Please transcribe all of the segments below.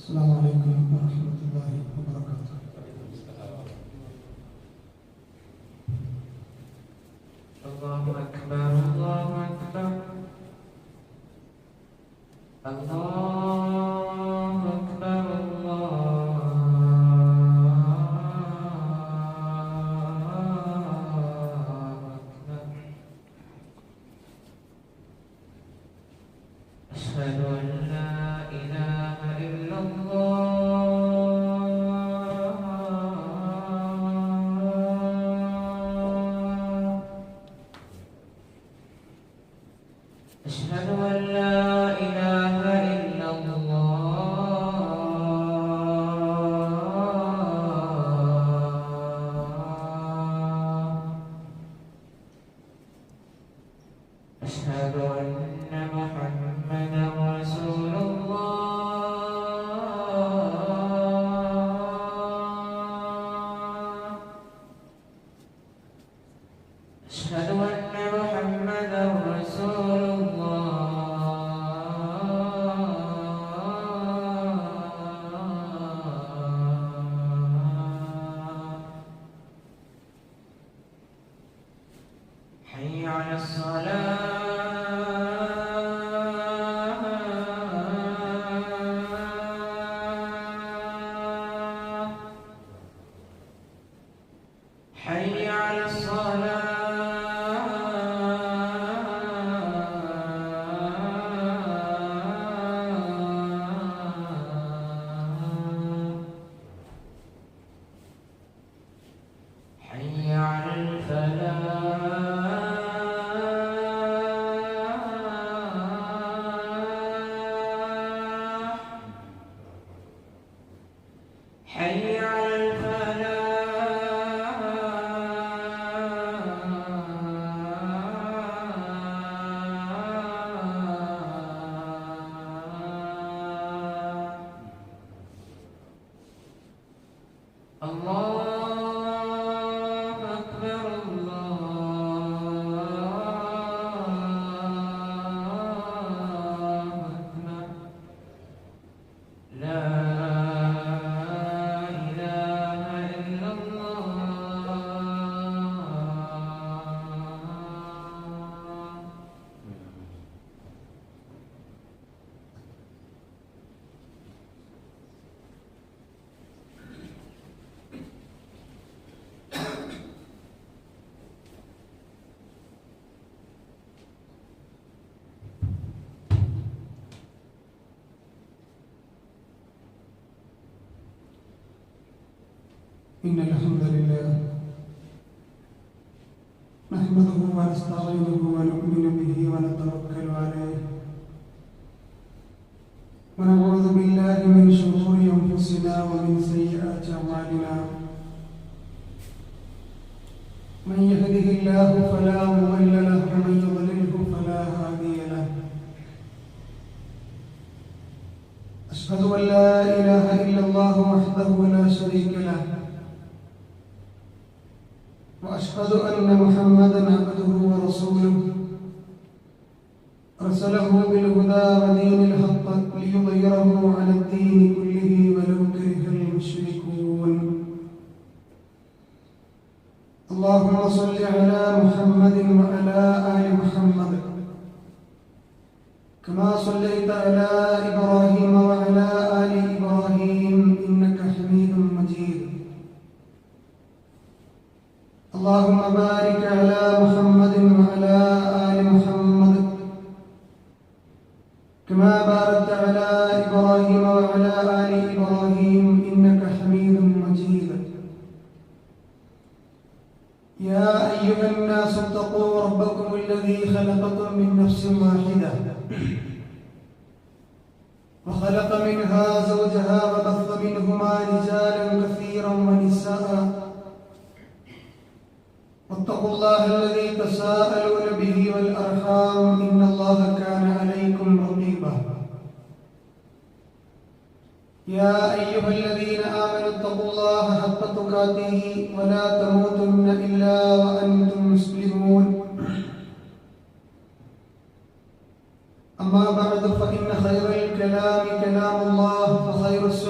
السلام عليكم ورحمة الله وبركاته. الله أكبر الله أكبر الله أكبر الله أكبر. أشهد أن لا إله إلا الله. أشهد أن لا إله إلا الله. أشهد أن محمدا رسول الله. أشهد أن محمدا رسول الله. حي على الصلاة. حي على الصلاة. حي على الفلاح. حي على الفلاح. الله أكبر الله أكبر. لا إله إلا الله. إن الحمد لله نحمده ونستعينه ونؤمن به ونتوكل عليه ونعوذ بالله من شرور أنفسنا ومن سيئات أعمالنا. من يهده الله فلا مضل له ومن يضلله فلا هادي له. أشهد أن لا إله إلا الله وحده لا شريك له وأشهد أن محمدا عبده ورسوله أرسله بالهدى ودين الحق ليظهره على الدين كله ولو كره المشركون. اللهم صل على محمد وعلى آل محمد كما صليت على إبراهيم وعلى آل إبراهيم إنك حميد مجيد. اللهم بارك على محمد وعلى آل محمد كما باركت على إبراهيم وعلى آل إبراهيم إنك حميد مجيد. يا أيها الناس اتقوا ربكم الذي خلقكم من نفس واحدة وخلق منها زوجها وبث منهما رجالا كثيرا ونساء واتقوا الله الذي تساءلون به والأرحام إن الله كان عليكم رقيبا. يا أيها الذين آمنوا اتقوا الله حق تقاته ولا تموتن إلا وأنتم مسلمون. أما بعد فإن خير الكلام كلام الله وخير السنة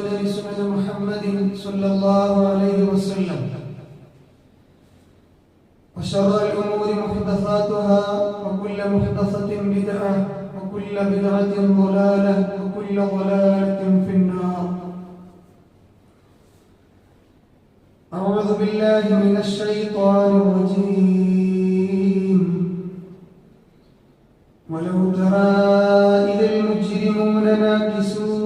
صلى الله عليه وسلم وشر الأمور محدثاتها وكل محدثة بدعة وكل بدعة ضلالة وكل ضلالة في النار. أعوذ بالله من الشيطان الرجيم. ولو ترى إذ المجرمون ناكسوا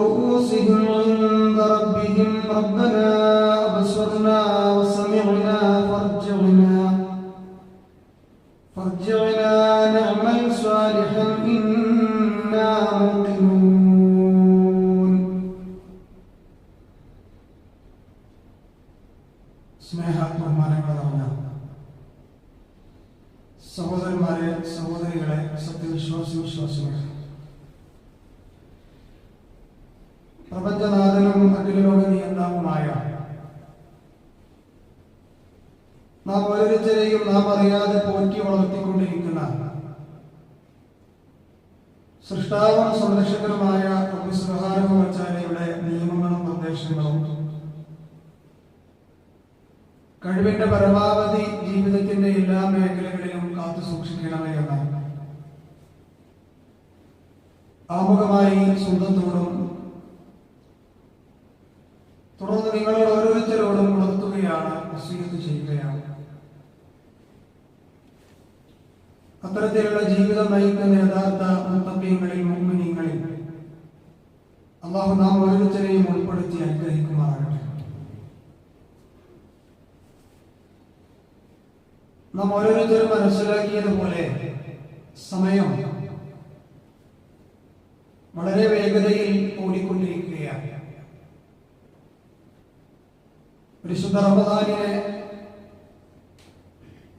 رؤوسهم عند ربهم ربنا أبصرنا وسمعنا فارجعنا نعمل صالحا إنا موقنون. സ്നേഹാത്മമാനങ്ങളാണ് സഹോദരന്മാരെ, സഹോദരികളെ, സത്യവിശ്വാസികളെ, പ്രപഞ്ചനാഥനും അഖിലലോക നിയന്താവുമായ നാം ഓരോരുത്തരെയും നാം അറിയാതെ പോറ്റി വളർത്തിക്കൊണ്ടിരിക്കുന്ന സൃഷ്ടാവും സംരക്ഷകനുമായ റബ്ബ് സുബ്ഹാനഹു വ തആലയുടെ നിയമങ്ങളും നിർദ്ദേശങ്ങളും കഴിവിന്റെ പരമാവധി ജീവിതത്തിന്റെ എല്ലാ മേഖലകളിലും കാത്തു സൂക്ഷിക്കണമേ എന്നാണ് ആമുഖമായി സ്വന്തത്തോടും തുടർന്ന് നിങ്ങളോട് ഓരോരുത്തരോടും ഉണർത്തുകയാണ്, വസീയത്ത് ചെയ്യുകയാണ്. അത്തരത്തിലുള്ള ജീവിതം നയിക്കുന്ന യഥാർത്ഥ മുത്തഖീങ്ങളിൽ, മുഅ്മിനീങ്ങളിൽ അല്ലാഹു നാം ഓരോരുത്തരെയും ഉൾപ്പെടുത്തി അനുഗ്രഹിക്കുമാറാകട്ടെ. നാം ഓരോരുത്തരും മനസ്സിലാക്കിയതുപോലെ സമയം വളരെ വേഗതയിൽ ഓടിക്കൊണ്ടിരിക്കുകയാണ്. പരിശുദ്ധ റമദാനിനെ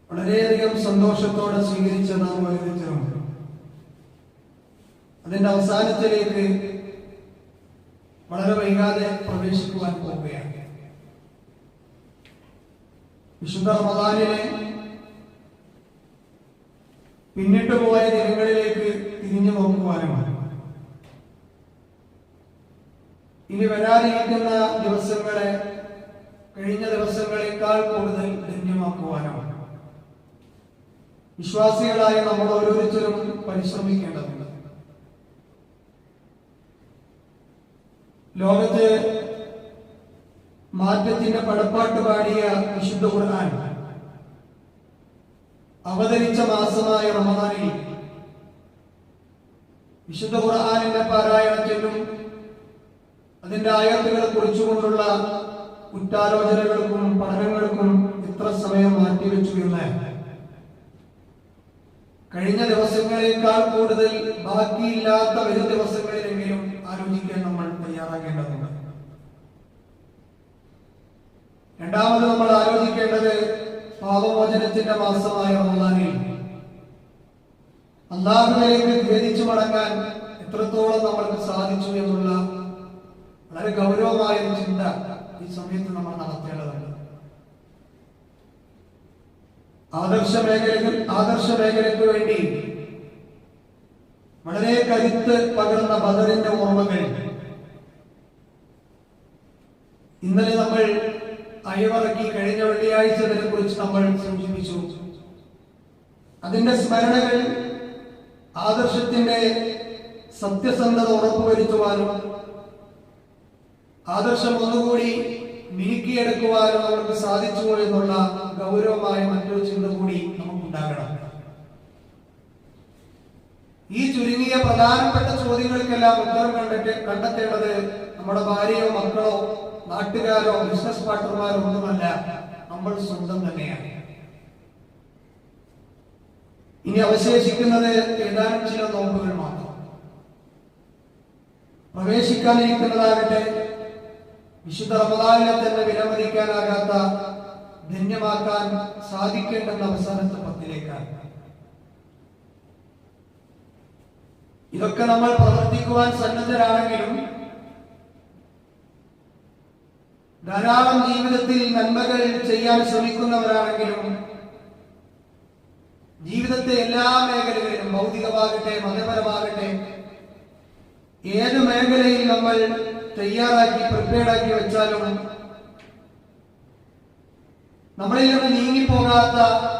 വളരെയധികം സന്തോഷത്തോടെ സ്വീകരിച്ച നാം ഓരോരുത്തരും അതിന്റെ അവസാനത്തിലേക്ക് വളരെ വൈകാതെ പ്രവേശിക്കുവാൻ പോവുകയാണ്. വിശുദ്ധ റമദാനിനെ പിന്നിട്ട് പോയ ദിനങ്ങളിലേക്ക് തിരിഞ്ഞു നോക്കുവാനുമാണ്, ഇനി വരാനിരിക്കുന്ന ദിവസങ്ങളെ കഴിഞ്ഞ ദിവസങ്ങളെക്കാൾ കൂടുതൽ ധന്യമാക്കുവാനാണ് വിശ്വാസികളായ നമ്മൾ ഓരോരുത്തരും പരിശ്രമിക്കേണ്ടതുണ്ട്. ലോകത്ത് മാറ്റത്തിന്റെ പടപ്പാട്ട് പാടിയ വിശുദ്ധ ഖുർആൻ അവതരിച്ച മാസമായ റമദാനിൽ വിശുദ്ധ ഖുർആനിന്റെ പാരായണത്തിലും അതിന്റെ ആയത്തുകളെ കുറിച്ചുകൊണ്ടുള്ള കുറ്റാലോചനകൾക്കും പഠനങ്ങൾക്കും എത്ര സമയം മാറ്റിവെച്ചു എന്ന് കഴിഞ്ഞ ദിവസങ്ങളെക്കാൾ കൂടുതൽ ബാക്കിയില്ലാത്ത വരും ദിവസങ്ങളിലെങ്കിലും ആലോചിക്കാൻ നമ്മൾ തയ്യാറാകേണ്ടതുണ്ട്. രണ്ടാമത് നമ്മൾ ആലോചിക്കേണ്ടത് പാപമോചനത്തിന്റെ മാസമായ റമദാനിൽ അല്ലാഹുവിലേക്ക് ഖേദിച്ചു മടങ്ങാൻ എത്രത്തോളം നമ്മൾക്ക് സാധിച്ചു എന്നുള്ള വളരെ ഗൗരവമായ ഒരു ചിന്ത ഈ സമയത്ത് നമ്മൾ നടത്തേണ്ടതുണ്ട്. ആദർശ മേഖലയ്ക്ക് വേണ്ടി വളരെ കരുത്ത് പകർന്ന ബദറിന്റെ ഓർമ്മകൾ ഇന്നലെ നമ്മൾ അയവിറക്കി. കഴിഞ്ഞ വെള്ളിയാഴ്ച അതിനെ കുറിച്ച് നമ്മൾ സൂചിപ്പിച്ചു. അതിന്റെ സ്മരണകൾ ആദർശത്തിന്റെ സത്യസന്ധത ഉറപ്പുവരുത്തുവാനും ആദർശം ഒന്നുകൂടി മിനുക്കിയെടുക്കുവാനും അവർക്ക് സാധിച്ചു എന്നുള്ള ഗൗരവമായ മറ്റൊരു ചിന്ത കൂടി നമുക്കുണ്ടാകണം. ഈ ചുരുങ്ങിയ പ്രധാനപ്പെട്ട ചോദ്യങ്ങൾക്കെല്ലാം ഉത്തരം കണ്ടെത്തേണ്ടത് നമ്മുടെ ഭാര്യയോ മക്കളോ നാട്ടുകാരോ ബിസിനസ് പാർട്ണർമാരോ ഒന്നുമല്ല, നമ്മൾ സ്വന്തം തന്നെയാണ്. ഇനി അവശേഷിക്കുന്നത് ഏതാനും ചില നോമ്പുകൾ മാത്രം. പ്രവേശിക്കാനിരിക്കുന്നതാകട്ടെ വിശുദ്ധ റമദാനിനെ തന്നെ വിലമതിക്കാനാകാത്ത, ധന്യമാക്കാൻ സാധിക്കേണ്ടെന്ന അവസാനത്തെ പത്തിലേക്കാണ്. ഇതൊക്കെ നമ്മൾ പ്രവർത്തിക്കുവാൻ സന്നദ്ധരാണെങ്കിലും ധാരാളം ജീവിതത്തിൽ നന്മകൾ ചെയ്യാൻ ശ്രമിക്കുന്നവരാണെങ്കിലും ജീവിതത്തെ എല്ലാ മേഖലകളിലും ഭൗതികമാകട്ടെ മതപരമാകട്ടെ ഏത് മേഖലയിൽ നമ്മൾ തയ്യാറാക്കി പ്രിപ്പയർഡാക്കി വെച്ചാലും നമ്മളിൽ നിന്ന് നീങ്ങിപ്പോകാത്ത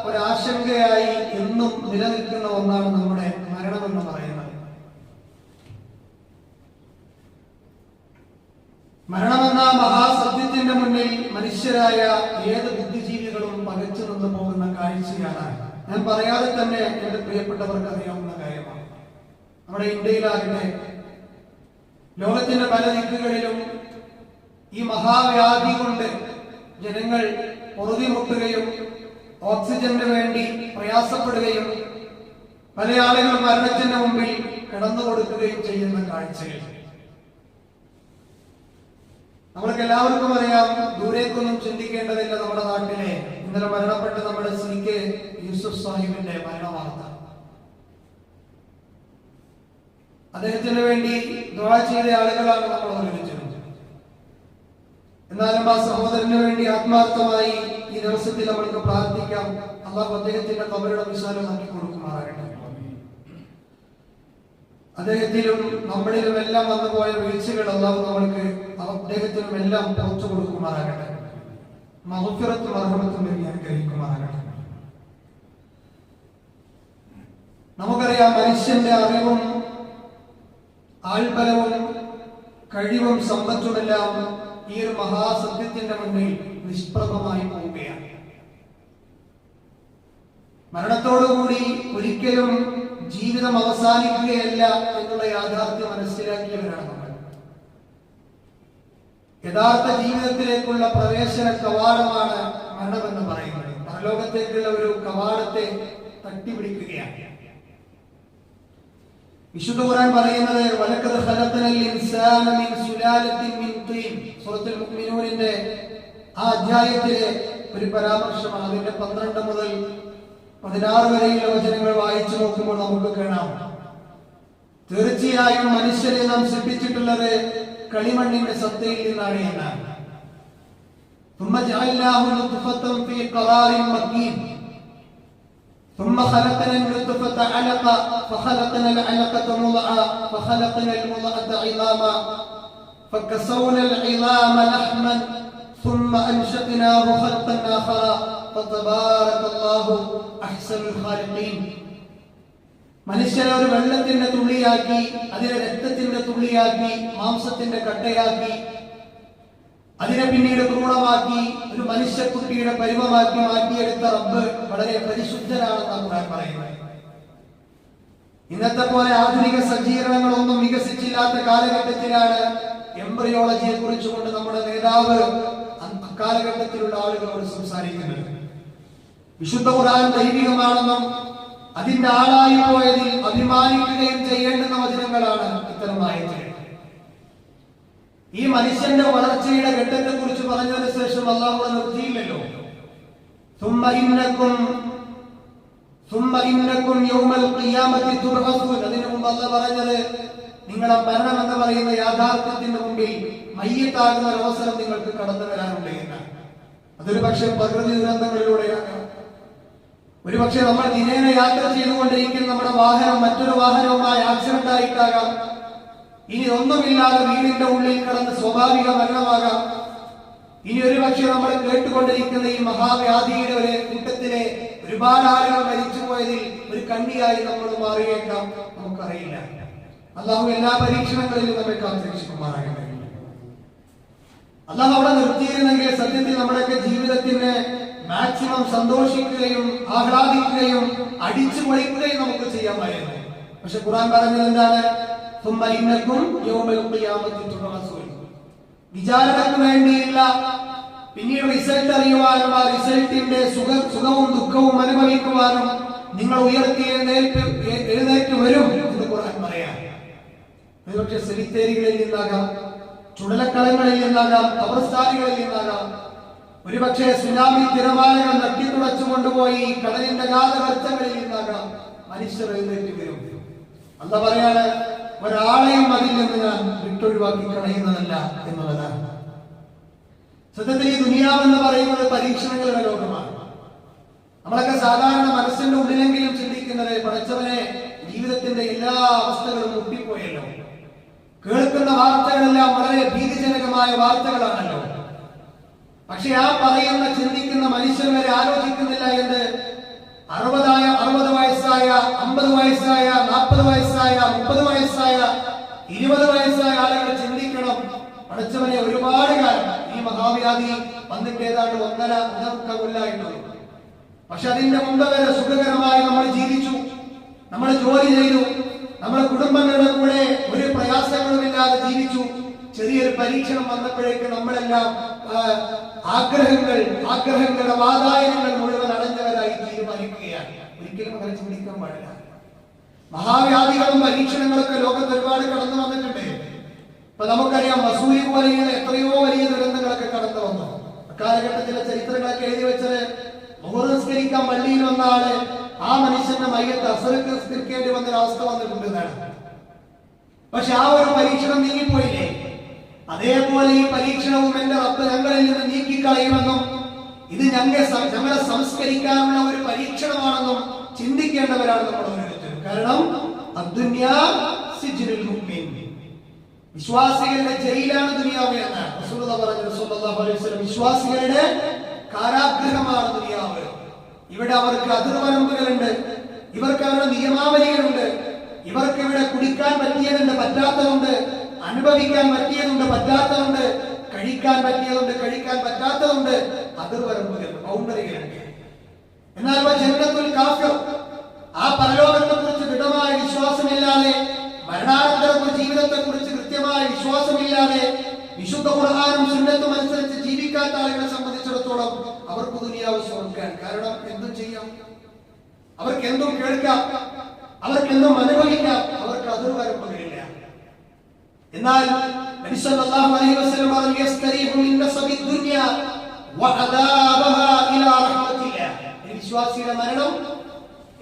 ഒരാശങ്കയായി എന്നും നിലനിൽക്കുന്ന ഒന്നാണ് നമ്മുടെ മരണമെന്ന് പറയുന്നത്. മരണമെന്ന മഹാസത്യത്തിന്റെ മുന്നിൽ മനുഷ്യരായ ഏത് ബുദ്ധിജീവികളും പകച്ചു നിന്ന് പോകുന്ന കാഴ്ചയാണ്. ഞാൻ പറയാതെ തന്നെ എന്റെ പ്രിയപ്പെട്ടവർക്ക് അറിയാവുന്ന കാര്യമാണ്. നമ്മുടെ ഇന്ത്യയിലാകട്ടെ ലോകത്തിന്റെ പല ദിക്കുകളിലും ഈ മഹാവ്യാധി കൊണ്ട് ജനങ്ങൾ പൊറുതിമുട്ടുകയും ഓക്സിജന് വേണ്ടി പ്രയാസപ്പെടുകയും പല ആളുകൾ മരണത്തിന് മുമ്പിൽ കിടന്നു കൊടുക്കുകയും ചെയ്യുന്ന കാഴ്ചകൾ നമ്മൾക്ക് എല്ലാവർക്കും അറിയാം. ദൂരേക്കൊന്നും ചിന്തിക്കേണ്ടതില്ല. നമ്മുടെ നാട്ടിലെ ഇന്നലെ മരണപ്പെട്ട് നമ്മുടെ CK യൂസുഫ് സാഹിബിന്റെ മരണവാർത്ത. അദ്ദേഹത്തിന് വേണ്ടി ദുആ ചെയ്ത ആളുകളാണ് നമ്മൾ ഓർമ്മിച്ചത്. എന്നാലും ആ സഹോദരന് വേണ്ടി ആത്മാർത്ഥമായി ഈ ദിവസത്തിൽ നമ്മൾക്ക് പ്രാർത്ഥിക്കാം. അല്ലാഹു അദ്ദേഹത്തിന്റെ ഖബറിനെ വിശാലമാക്കി കൊടുക്കുമാറാകട്ടെ. അദ്ദേഹത്തിലും നമ്മളിലും എല്ലാം വന്നുപോയ വീഴ്ചകൾ അല്ലാഹു നമ്മൾക്ക് അദ്ദേഹത്തിനും എല്ലാം പുറത്തു കൊടുക്കുമാറാകട്ടെ. മഗ്ഫിറത്തും റഹ്മത്തും നൽകി അനുഗ്രഹിക്കുമാറാകട്ടെ. നമുക്കറിയാം, മനുഷ്യന്റെ അറിവും ആൾബലവും കഴിവും സമ്പത്തുമെല്ലാം ഈ ഒരു മഹാസത്യത്തിന്റെ മുന്നിൽ നിഷ്പ്രഭമായി പോവുകയാണ്. മരണത്തോടുകൂടി ഒരിക്കലും ജീവിതം അവസാനിക്കുകയല്ല എന്നുള്ള യാഥാർത്ഥ്യം മനസ്സിലാക്കിയവരാണ് നമ്മൾ. യഥാർത്ഥ ജീവിതത്തിലേക്കുള്ള പ്രവേശന കവാടമാണ് മരണമെന്ന് പറയുന്നത്. പരലോകത്തേക്കുള്ള ഒരു കവാടത്തെ തട്ടിപ്പിടിക്കുകയാണ്. വിശുദ്ധ ഖുർആൻ പറയുന്നത് വലഖദ് ഖലഖനൽ ഇൻസാന മിൻ സുലാലത്തിൻ മിൻ തീൻ, സൂറത്തുൽ മുഅ്മിനൂനിന്റെ ആ അധ്യായത്തിലെ ഒരു പരാമർശമാണ്. അതിന്റെ 12 മുതൽ 16 വരെയുള്ള വചനങ്ങൾ വായിച്ചു നോക്കുമ്പോൾ നമുക്ക് കാണാം, തീർച്ചയായും മനുഷ്യരെ നാം സൃഷ്ടിച്ചിട്ടുള്ളത് കളിമണ്ണിന്റെ സത്തയിൽ നിന്നാണ് എന്നാണ്. ثم جعلناه نطفة في قرار مكين ثم خلقنا النطفة علقة فخلقنا العلقة مضغة فخلقنا المضغة عظاما فكسونا العظام لحما ثم أنشأناه خلقا آخر فتبارك الله أحسن الخالقين. മനുഷ്യനെ ഒരു വെള്ളത്തിന്റെ തുള്ളിയാക്കി, അതിനെ രക്തത്തിന്റെ തുള്ളിയാക്കി, മാംസത്തിന്റെ കട്ടയാക്കി, അതിനെ പിന്നീട് ഭ്രൂണമാക്കി ഒരു മനുഷ്യക്കുട്ടിയുടെ പരിമമാക്കി മാറ്റിയെടുത്ത റബ്ബ് വളരെ പരിശുദ്ധനാണെന്നാണ് ഖുർആൻ പറയുന്നത്. ഇന്നത്തെ പോലെ ആധുനിക സജ്ജീകരണങ്ങളൊന്നും വികസിച്ചില്ലാത്ത കാലഘട്ടത്തിലാണ് എംബ്രിയോളജിയെ കുറിച്ചുകൊണ്ട് നമ്മുടെ നേതാവ് കാലഘട്ടത്തിലുള്ള ആളുകളോട് സംസാരിക്കുന്നത്. വിശുദ്ധ ഖുർആൻ ദൈവികമാണെന്നും അതിന്റെ ആളായി പോയതിൽ അഭിമാനിക്കുകയും ചെയ്യേണ്ടുന്ന വചനങ്ങളാണ് ഇത്തരം ആയത്തുകൾ. ഈ മനുഷ്യന്റെ വളർച്ചയുടെ ഘട്ടത്തെ കുറിച്ച് പറഞ്ഞതിന് ശേഷം അല്ലാഹു നിർത്തിയില്ലല്ലോ. ثم إنكم يوم القيامة تبعثون. അതിനു മുമ്പ് അല്ലാഹു പറഞ്ഞത് നിങ്ങളുടെ മരണം എന്ന് പറയുന്ന യാഥാർത്ഥ്യത്തിന്റെ മുമ്പിൽ മയ്യത്താകുന്ന ഒരു അവസരം നിങ്ങൾക്ക് കടന്നു വരാനുണ്ട് എന്നാണ്. അതൊരു പക്ഷേ പ്രകൃതി ദുരന്തങ്ങളിലൂടെയാകാം, ഒരുപക്ഷെ നമ്മൾ ദിനേന യാത്ര ചെയ്തുകൊണ്ടിരിക്കുന്ന നമ്മുടെ വാഹനം മറ്റൊരു വാഹനവുമായി ആക്സിഡന്റ് ആയിട്ടാകാം, ഇനി ഒന്നുമില്ലാതെ വീടിന്റെ ഉള്ളിൽ കിടന്ന് സ്വാഭാവിക മരണമാകാം, ഇനി ഒരുപക്ഷെ നമ്മൾ കേട്ടുകൊണ്ടിരിക്കുന്ന ഈ മഹാവ്യാധിയുടെ ഒരു കൂട്ടത്തിലെ ഒരുപാട് ആളുകൾ മരിച്ചുപോയതിൽ ഒരു കണ്ണിയായി നമ്മൾ മാറിയേക്കാം, നമുക്കറിയില്ല. അല്ലാഹു എല്ലാ പരീക്ഷണങ്ങളിലും നമ്മെ കാത്തുരക്ഷിക്കുമാറാകട്ടെ. അല്ലാഹു അവിടെ നിർത്തിയിരുന്നെങ്കിൽ സത്യത്തിൽ നമ്മുടെയൊക്കെ ജീവിതത്തിന് മാക്സിമം സന്തോഷിക്കുകയും ആഹ്ലാദിക്കുകയും അടിച്ചു പൊളിക്കുകയും നമുക്ക് ചെയ്യാമായിരുന്നു. പക്ഷെ ഖുർആൻ പറഞ്ഞത് എന്താണ്? ثم إنكم يوم القيامة تبعثون. വിചാരണയ്ക്ക് വേണ്ടിയില്ല, പിന്നീട് റിസൾട്ട് അറിയുവാനും ആ റിസൾട്ടിന്റെ സുഖവും ദുഃഖവും അനുഭവിക്കുവാനും നിങ്ങൾ എഴുന്നേറ്റ് വരും എന്ന് ഖുർആൻ പറയാം. ഒരുപക്ഷെ സെമിത്തേരികളിൽ നിന്നാകാം, ചുടലക്കളങ്ങളിൽ നിന്നാകാം, ഖബർസ്ഥാനുകളിൽ നിന്നാകാം, ഒരുപക്ഷെ സുനാമി തിരമാലകൾ നട്ടിത്തുടച്ചു കൊണ്ടുപോയി കടലിന്റെ ഗാധവർത്തങ്ങളിൽ നിന്നാകാം മനുഷ്യർ എഴുന്നേറ്റ് വരും. അല്ലാഹു പറയാണ്, ഒരാളെയും അതിൽ നിന്ന് ഞാൻ വിട്ടൊഴിവാക്കി കളയുന്നതല്ല എന്നുള്ളതാണ്. സത്യത്തിൽ ഈ ദുനിയാവെന്ന് പറയുന്നത് പരീക്ഷണങ്ങളുടെ ലോകമാണ്. നമ്മളൊക്കെ സാധാരണ മനസ്സിന്റെ ഉള്ളിലെങ്കിലും ചിന്തിക്കുന്നത്, പഠിച്ചവനെ ജീവിതത്തിന്റെ എല്ലാ അവസ്ഥകളും മുട്ടിപ്പോയല്ലോ, കേൾക്കുന്ന വാർത്തകളെല്ലാം വളരെ ഭീതിജനകമായ വാർത്തകളാണല്ലോ. പക്ഷെ ആ പറയുന്ന ചിന്തിക്കുന്ന മനുഷ്യൻ വരെ ആലോചിക്കുന്നില്ല എന്ന് 60 വയസ്സായ 50 വയസ്സായ 40 വയസ്സായ 30 വയസ്സായ 20 വയസ്സായ ആളുകൾ ചിന്തിക്കണം. പഠിച്ചവനെ ഒരുപാട് കാലം ഈ മഹാവ്യാധി വന്നിട്ട് ഏതാണ്ട് 1.5 കൊല്ലമായിട്ടുള്ളൂ. പക്ഷെ അതിന്റെ മുമ്പ് വരെ സുഖകരമായി നമ്മൾ ജീവിച്ചു, നമ്മൾ ജോലി ചെയ്തു, നമ്മുടെ കുടുംബങ്ങളുടെ കൂടെ ഒരു പ്രയാസങ്ങളുമില്ലാതെ ജീവിച്ചു. ചെറിയൊരു പരീക്ഷണം വന്നപ്പോഴേക്ക് നമ്മളെല്ലാം ആഗ്രഹങ്ങളുടെ വാതായനങ്ങൾ മുഴുവൻ അടഞ്ഞവരായി തീരുമാനിക്കുകയാണ്. ഒരിക്കലും അങ്ങനെ ചിന്തിക്കാൻ പാടില്ല. മഹാവ്യാധികളും പരീക്ഷണങ്ങളൊക്കെ ലോകത്ത് ഒരുപാട് കടന്നു വന്നിട്ടുണ്ട്. ഇപ്പൊ നമുക്കറിയാം, മസൂരി പോലെയുള്ള എത്രയോ വലിയ ദുരന്തങ്ങളൊക്കെ കടന്നു വന്നു. അക്കാലഘട്ടത്തിലെ ചരിത്രങ്ങളൊക്കെ എഴുതി വെച്ചത് മുഹറസ്കരിക്കാൻ പള്ളിയിൽ വന്ന ആള് ആ മനുഷ്യന്റെ മയ്യത്ത് അസർക്ക് സ്കരിക്കേണ്ടി വന്നൊരവസ്ഥ വന്നിട്ടുണ്ടെന്നാണ്. പക്ഷെ ആ ഒരു പരീക്ഷണം നീങ്ങിപ്പോയില്ലേ? അതേപോലെ ഈ പരീക്ഷണവും എന്റെ റബ്ബ് ഞങ്ങളിൽ നിന്ന് നീക്കിക്കളയുമെന്നും ഇത് ഞങ്ങളെ സംസ്കരിക്കാനുള്ള ഒരു പരീക്ഷണമാണെന്നും ചിന്തിക്കേണ്ടവരാണ് നമ്മൾ ഓരോരുത്തരും. കാരണം അദ്ദുന്യാ സിജ്നുൽ മുഅ്മിൻ, വിശ്വാസികളുടെ ജയിലാണ് ദുനിയാവ് എന്നാണ് റസൂലുള്ളാഹി പറഞ്ഞു. സ്വല്ലല്ലാഹു അലൈഹി വസല്ലം വിശ്വാസികളുടെ കാരാഗൃഹമാണ് ദുനിയാവ്. ഇവിടെ അവർക്ക് അതിർവരമ്പുകളുണ്ട്, ഇവർക്ക് അവരുടെ നിയമാവലികളുണ്ട്, ഇവർക്ക് ഇവിടെ കുടിക്കാൻ പറ്റിയതുണ്ട്, പറ്റാത്തതുണ്ട്, അനുഭവിക്കാൻ പറ്റിയതുണ്ട്, പറ്റാത്തതുണ്ട്, കഴിക്കാൻ പറ്റിയതുണ്ട്, കഴിക്കാൻ പറ്റാത്തതുണ്ട്, അതിർവരമ്പുകൾ, ബൗണ്ടറികളുണ്ട്. എന്നാൽ ജന്നത്തുൽ കാഫിർ, ആ പരലോകത്തെ കുറിച്ച് ദൃഢമായ വിശ്വാസമില്ലാതെ, മരണാനന്തര ജീവിതത്തെ കുറിച്ച് കൃത്യമായ വിശ്വാസമില്ലാതെ, വിശുദ്ധ ഖുർആനും സുന്നത്തും അനുസരിച്ച് ജീവിക്കാത്ത ആളുകളെ സംബന്ധിച്ചിടത്തോളം അവർക്ക് ദുനിയാവ് സ്വർഗ്ഗമാണ്. കാരണം എന്തും ചെയ്യാം, അവർക്ക് എന്തും കേൾക്കാം, അവർക്ക് എന്തും അനുഭവിക്കാം, അവർക്ക് അതിർവരമ്പുകളില്ല. എന്നാൽ നബി സല്ലല്ലാഹു അലൈഹി വസല്ലം പറഞ്ഞു, യസ്തരീഹു മിൻ നസബി ദുനിയ വഅദാബഹാ ഇലാ റഹ്മത്തില്ലാ. വിശ്വാസിയുടെ മരണം